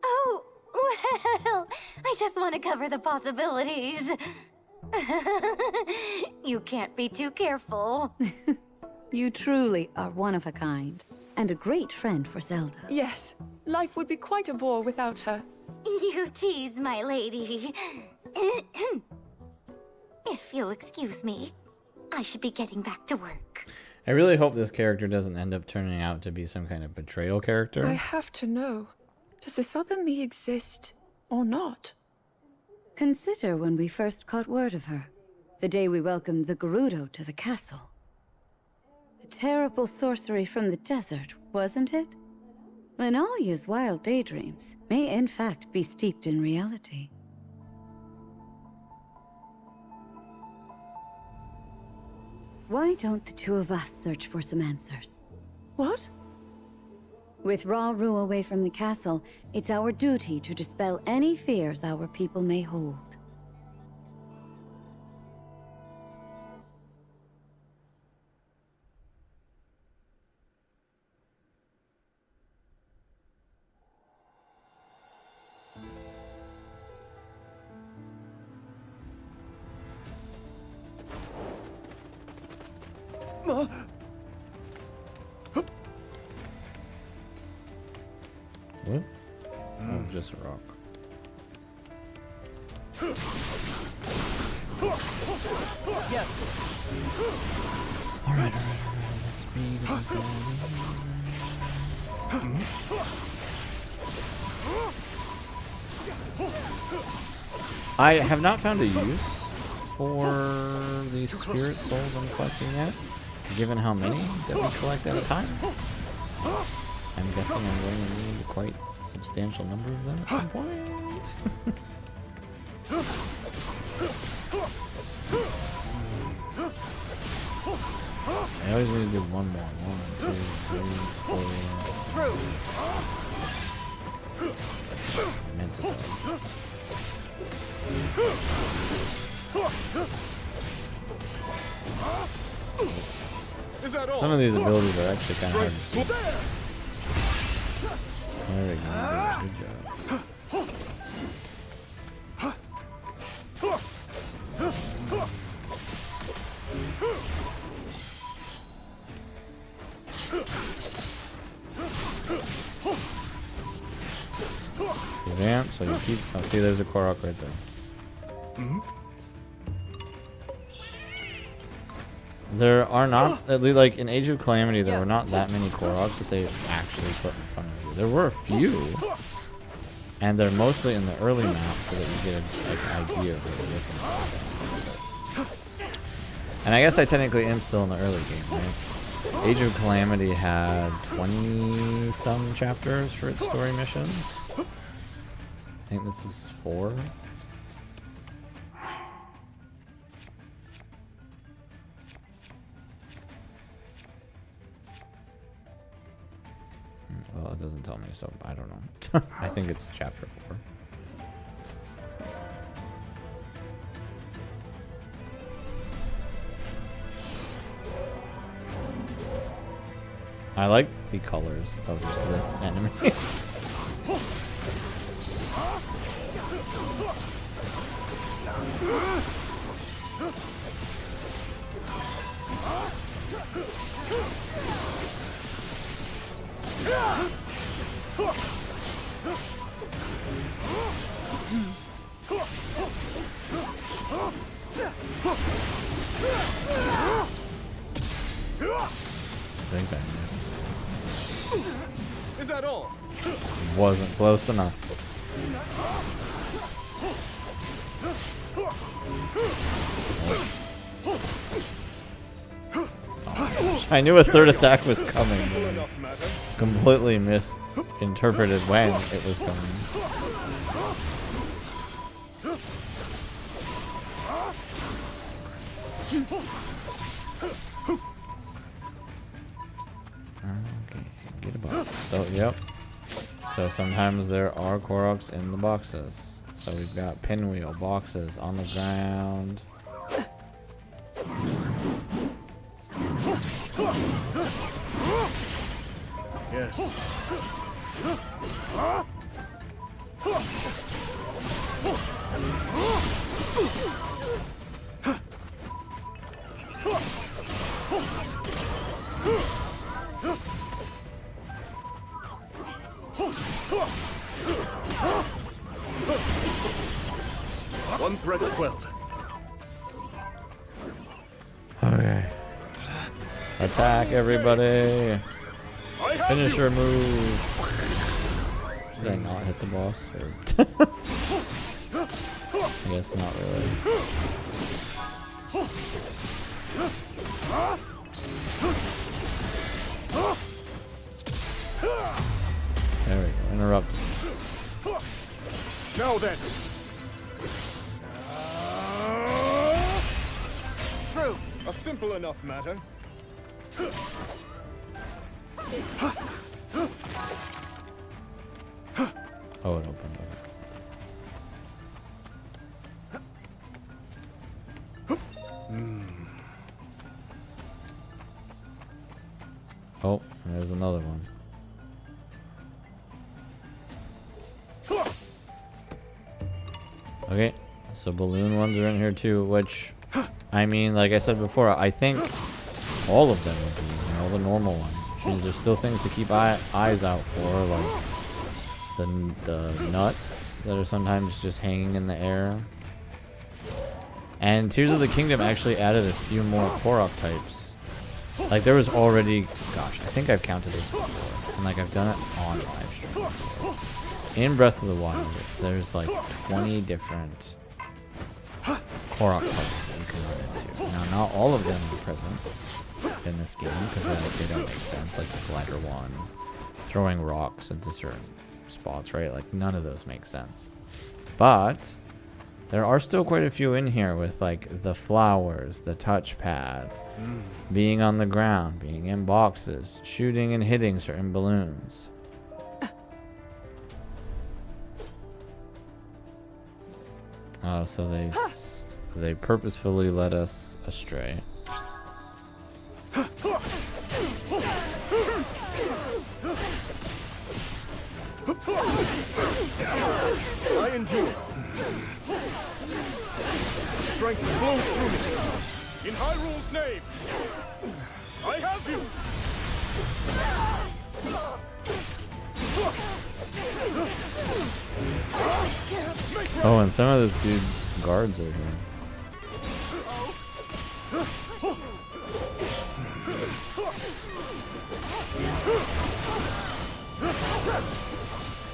Oh, well, I just want to cover the possibilities. You can't be too careful. You truly are one of a kind, and a great friend for Zelda. Yes, life would be quite a bore without her. You tease, my lady. If you'll excuse me, I should be getting back to work. I really hope this character doesn't end up turning out to be some kind of betrayal character. I have to know. Does this other me exist, or not? Consider when we first caught word of her. The day we welcomed the Gerudo to the castle. A terrible sorcery from the desert, wasn't it? Lunalia's wild daydreams may in fact be steeped in reality. Why don't the two of us search for some answers? What? With Rauru away from the castle, it's our duty to dispel any fears our people may hold. What? Oh, just a rock. Yes. Alright. Let's read this I have not found a use for these spirit souls I'm collecting yet, given how many that we collect at a time. I'm guessing I'm going to need quite a substantial number of them at some point. I always need to do one more. 1, 2, 3, 4. True. Meant to go. Is that all? Some of these abilities are actually kind of hard to see. There we go. Good job. Advance, so you keep. Oh, see, there's a Korok right there. There are not, at least like in Age of Calamity, there were not that many Koroks that they actually put in front of you. There were a few, and they're mostly in the early map so that you get like an idea of what you're looking for. And I guess I technically am still in the early game, right? Age of Calamity had 20-some chapters for its story missions. I think this is 4. Well, it doesn't tell me, so I don't know. I think it's chapter 4. I like the colors of this enemy. I think I missed. Is that all? Wasn't close enough. Oh, I knew a third attack was coming, but I completely misinterpreted when it was coming. Okay, get a box. So, yep. So sometimes there are Koroks in the boxes. So we've got pinwheel boxes on the ground. Yes. One threat quelled. Okay. Attack, everybody. Finish your move. Did I not hit the boss? Or I guess not really. There we go. Interrupted. Now then. True. A simple enough matter. Oh, it opened. Oh, there's another one. Okay, so balloon ones are in here too, which, I mean, like I said before, I think all of them would be, you know, the normal ones. Which means there's still things to keep eyes out for, like the nuts that are sometimes just hanging in the air. And Tears of the Kingdom actually added a few more Korok types. Like there was already, gosh, I think I've counted this before, and like I've done it on live stream before. In Breath of the Wild, there's like 20 different Korok types that you can run into. Now, not all of them are present in this game because they don't make sense. Like the glider one, throwing rocks into certain spots, right? Like none of those make sense. But there are still quite a few in here with like the flowers, the touchpad, being on the ground, being in boxes, shooting and hitting certain balloons. Oh, so they purposefully led us astray. I endure. Strength flows through me. In Hyrule's name, I have you. Oh, and some of this dude's guards are here.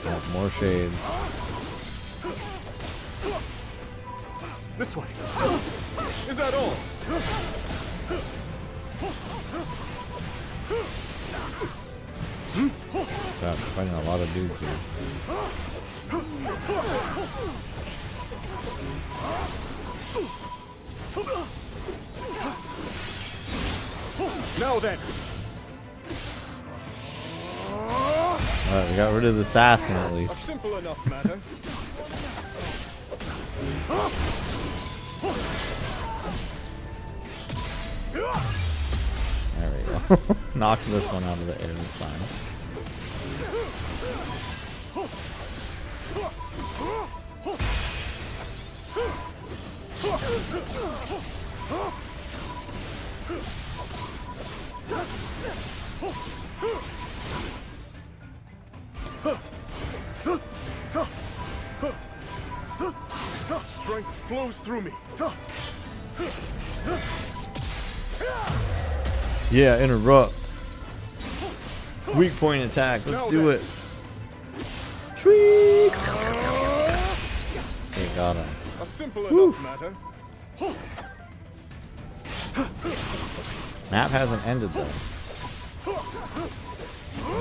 Oh, more shades. This way. Is that all? God, fighting a lot of dudes here. Now then. Alright, we got rid of the assassin at A least. simple enough matter. There we go. Knocked this one out of the air this time. Strength flows through me. Yeah, interrupt. Weak point attack. Let's do it. Shriek. Okay, got him. A simple enough matter. Map hasn't ended though.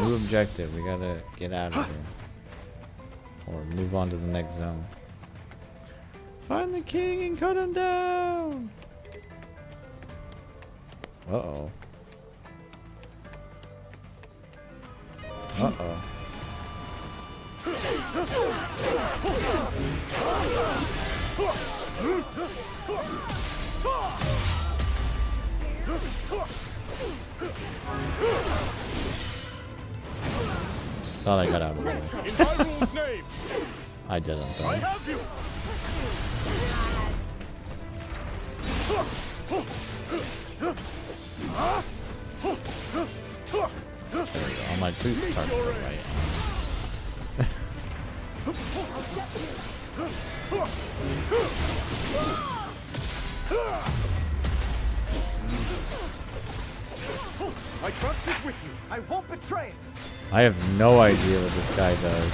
New objective. We gotta get out of here. Or move on to the next zone. Find the king and cut him down. Uh-oh. Uh-oh. Thought I got out of there. I didn't though. There we go. I'm like, please target the right hand. My trust is with you. I won't betray it. I have no idea what this guy does.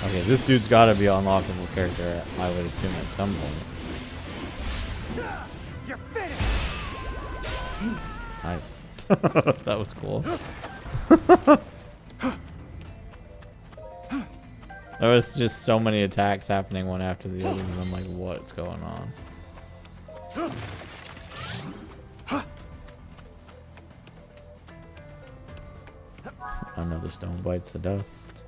Okay, this dude's gotta be an unlockable character, I would assume, at some point. You're finished. Nice. That was cool. There was just so many attacks happening one after the other, and I'm like, what's going on? Another stone bites the dust.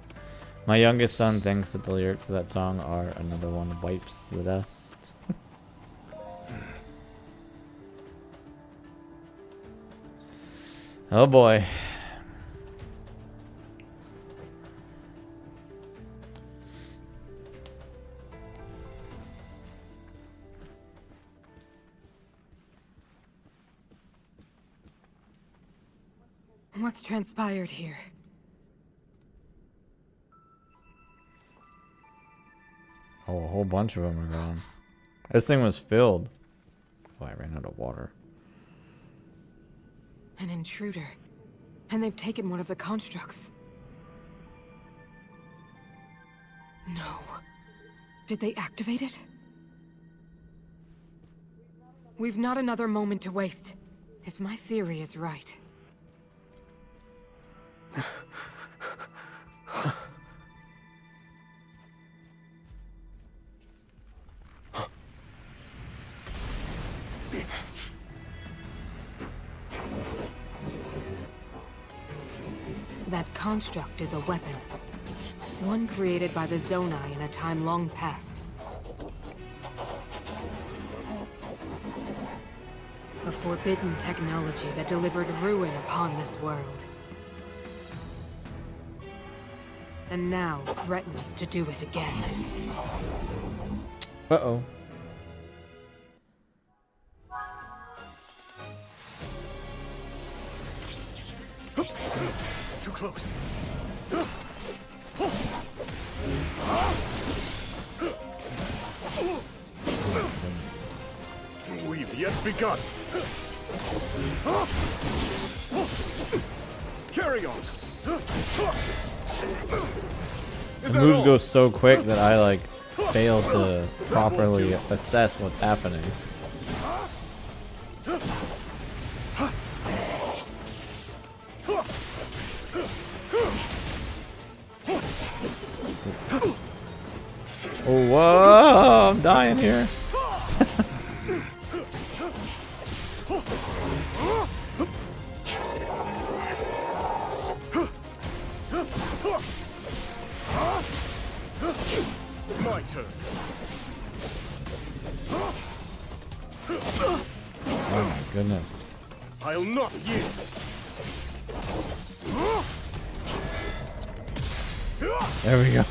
My youngest son thinks that the lyrics of that song are another one wipes the dust. Oh boy. What's transpired here? Oh, a whole bunch of them are gone. This thing was filled. Oh, I ran out of water. An intruder. And they've taken one of the constructs. No. Did they activate it? We've not another moment to waste. If my theory is right. That construct is a weapon. One created by the Zonai in a time long past. A forbidden technology that delivered ruin upon this world. And now threatens to do it again. Uh-oh. Too close. We've yet begun. Carry on. The moves go so quick that I like fail to properly assess what's happening. Oh, whoa, I'm dying here. My turn. Oh my goodness. I'll not yield. There we go.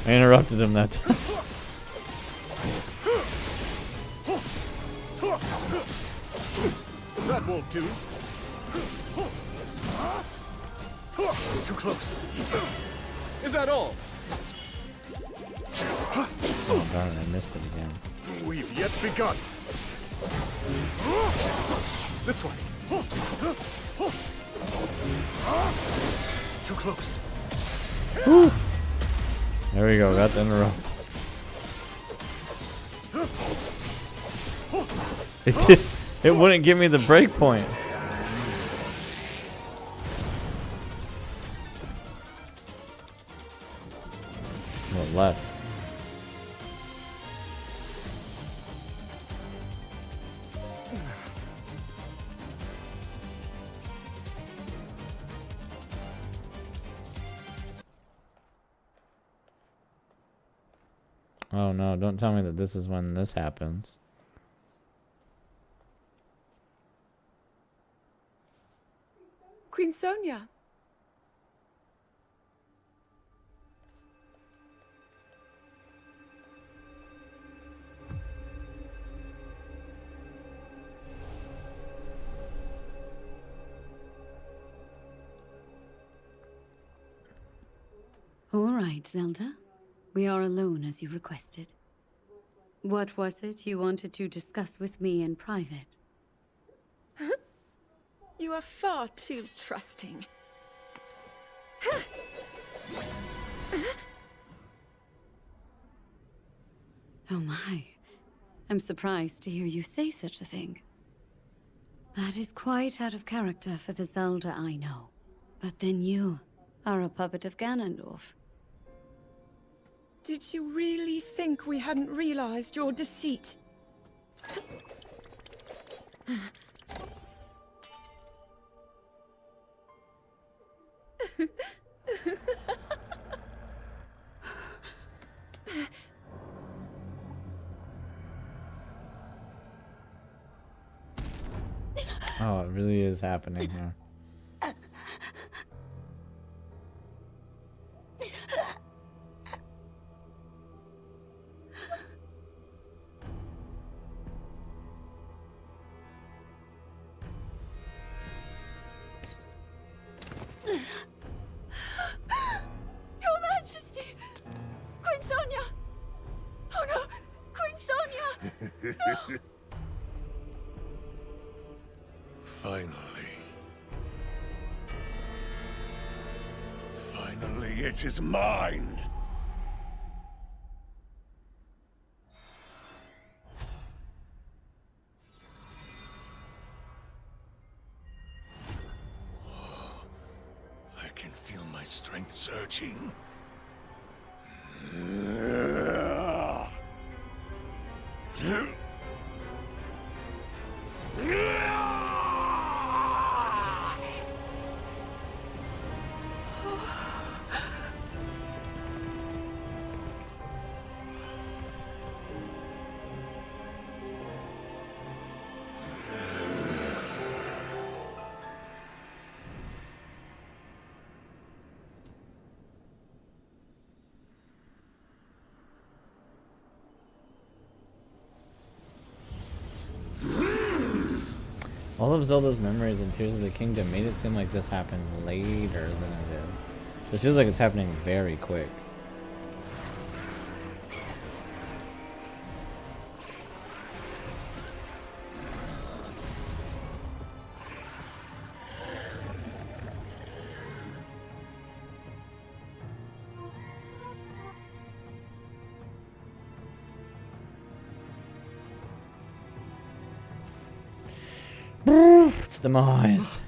I interrupted him that time. That won't do. Too close. Is that all? Oh darn it, I missed it again. We've yet begun. This way. Too close. Whew. There we go, got the interrupt. It wouldn't give me the break point. What left? Oh no, don't tell me that this is when this happens. Queen Sonia. All right, Zelda. We are alone as you requested. What was it you wanted to discuss with me in private? You are far too trusting. Oh my. I'm surprised to hear you say such a thing. That is quite out of character for the Zelda I know. But then you are a puppet of Ganondorf. Did you really think we hadn't realized your deceit? Oh, it really is happening, huh? Your Majesty! Queen Sonia! Oh no! Queen Sonia! Finally. Finally, it is mine! I can feel my strength surging. All of Zelda's memories and Tears of the Kingdom made it seem like this happened later than it is. It feels like it's happening very quick. Its demise.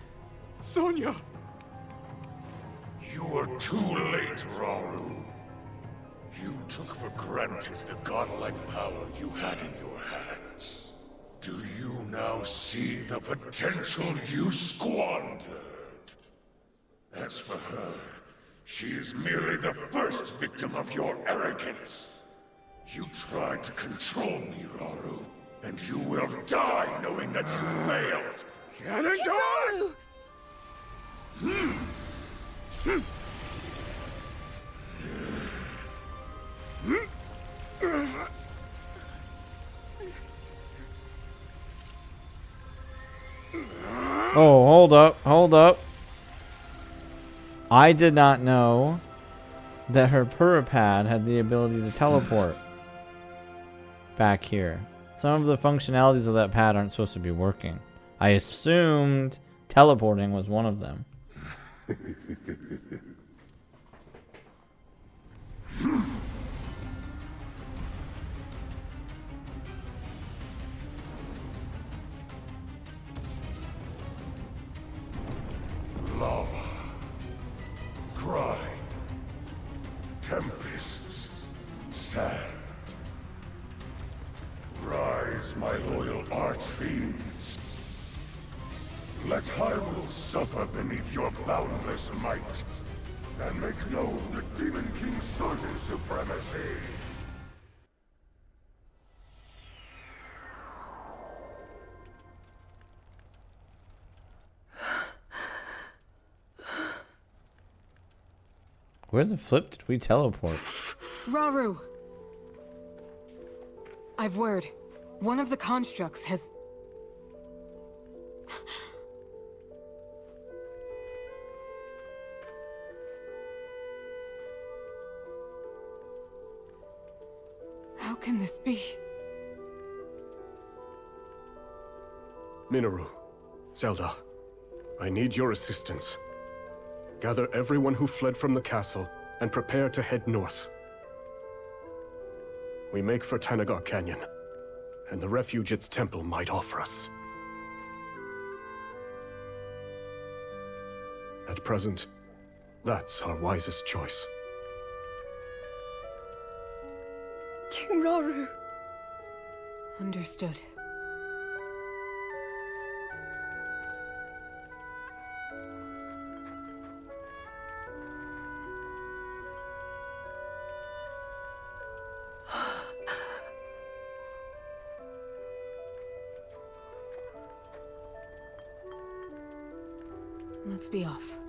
Sonia! You were too late, Rauru. You took for granted the godlike power you had in your hands. Do you now see the potential you squandered? As for her, she is merely the first victim of your arrogance. You tried to control me, Rauru, and you will die knowing that you failed! Ganondorf! Oh, hold up, hold up. I did not know that her Purapad had the ability to teleport back here. Some of the functionalities of that pad aren't supposed to be working. I assumed teleporting was one of them. Lava. Grime. Tempests. Sand. Rise, my loyal archfiends. Let Hyrule suffer beneath your boundless might, and make known the Demon King's certain supremacy. Where's the flip did we teleport? Rauru! I've word. One of the constructs has... How can this be? Minoru, Zelda, I need your assistance. Gather everyone who fled from the castle and prepare to head north. We make for Tanagar Canyon, and the refuge its temple might offer us. At present, that's our wisest choice. King Rauru. Understood. Let's be off.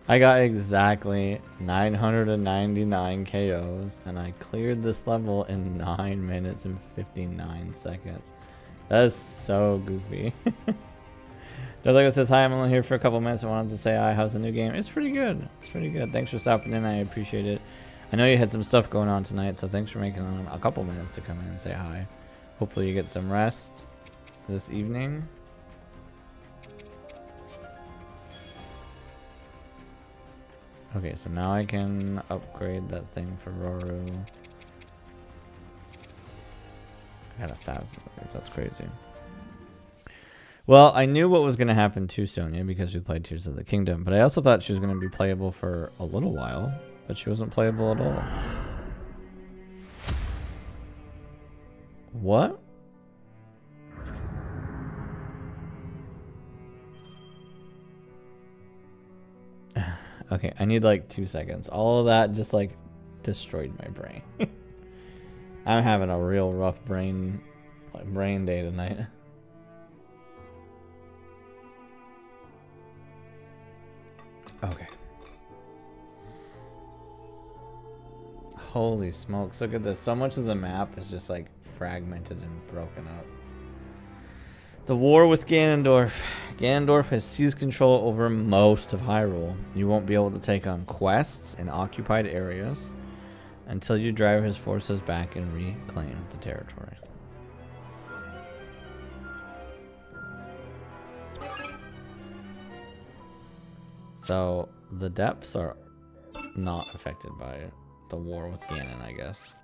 I got exactly 999 KOs, and I cleared this level in 9 minutes and 59 seconds. That is so goofy. Darlega says, hi, I'm only here for a couple minutes. I wanted to say hi. How's the new game? It's pretty good. It's pretty good. Thanks for stopping in. I appreciate it. I know you had some stuff going on tonight, so thanks for making a couple minutes to come in and say hi. Hopefully you get some rest this evening. Okay, so now I can upgrade that thing for Roru. I got 1,000 of these. That's crazy. Well, I knew what was going to happen to Sonya because we played Tears of the Kingdom, but I also thought she was going to be playable for a little while, but she wasn't playable at all. What? Okay, I need like 2 seconds. All of that just like destroyed my brain. I'm having a real rough brain day tonight. Okay. Holy smokes, look at this. So much of the map is just like fragmented and broken up. The war with Ganondorf. Ganondorf has seized control over most of Hyrule. You won't be able to take on quests in occupied areas until you drive his forces back and reclaim the territory. So the depths are not affected by the war with Ganon, I guess.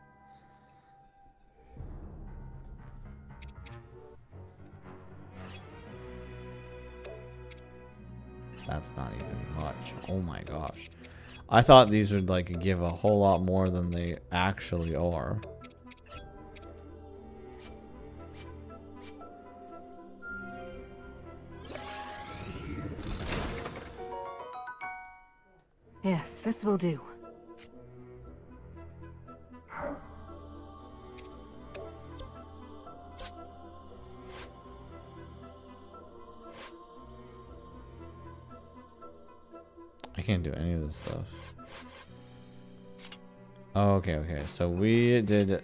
That's not even much. Oh my gosh. I thought these would like give a whole lot more than they actually are. Yes, this will do. I can't do any of this stuff. Oh, okay. So we did...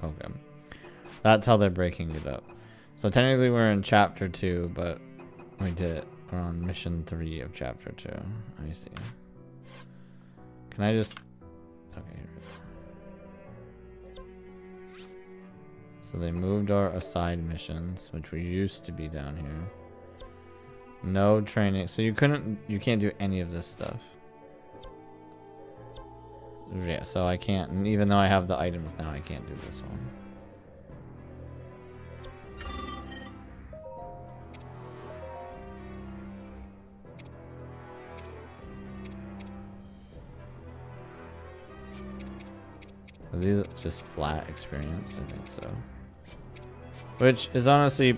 Okay. That's how they're breaking it up. So technically we're in chapter 2, but we did it. We're on mission 3 of chapter 2. I see. Can I just... Okay. So they moved our aside missions, which we used to be down here. No training. So you can't do any of this stuff. Yeah, so I can't, and even though I have the items now, I can't do this one. Are these just flat experience? I think so. Which is honestly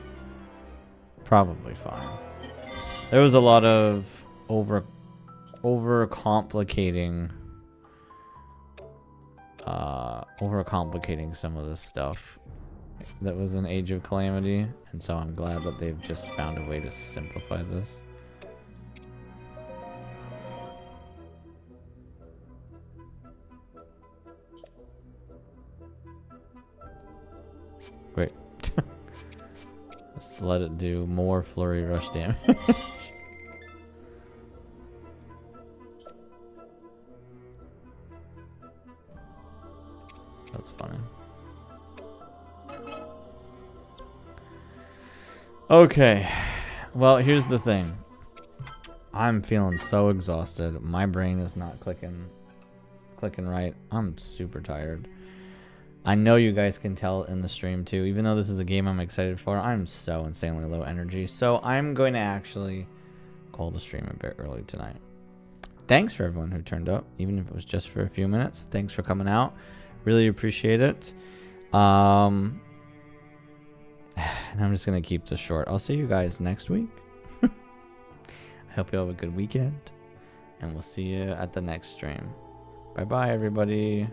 probably fine. There was a lot of overcomplicating some of this stuff that was in Age of Calamity, and so I'm glad that they've just found a way to simplify this. Wait. Just let it do more flurry rush damage. That's funny. Okay. Well, here's the thing. I'm feeling so exhausted. My brain is not clicking right. I'm super tired. I know you guys can tell in the stream too. Even though this is a game I'm excited for, I'm so insanely low energy. So I'm going to actually call the stream a bit early tonight. Thanks for everyone who turned up, even if it was just for a few minutes. Thanks for coming out. Really appreciate it. And I'm just going to keep this short. I'll see you guys next week. I hope you have a good weekend. And we'll see you at the next stream. Bye-bye, everybody.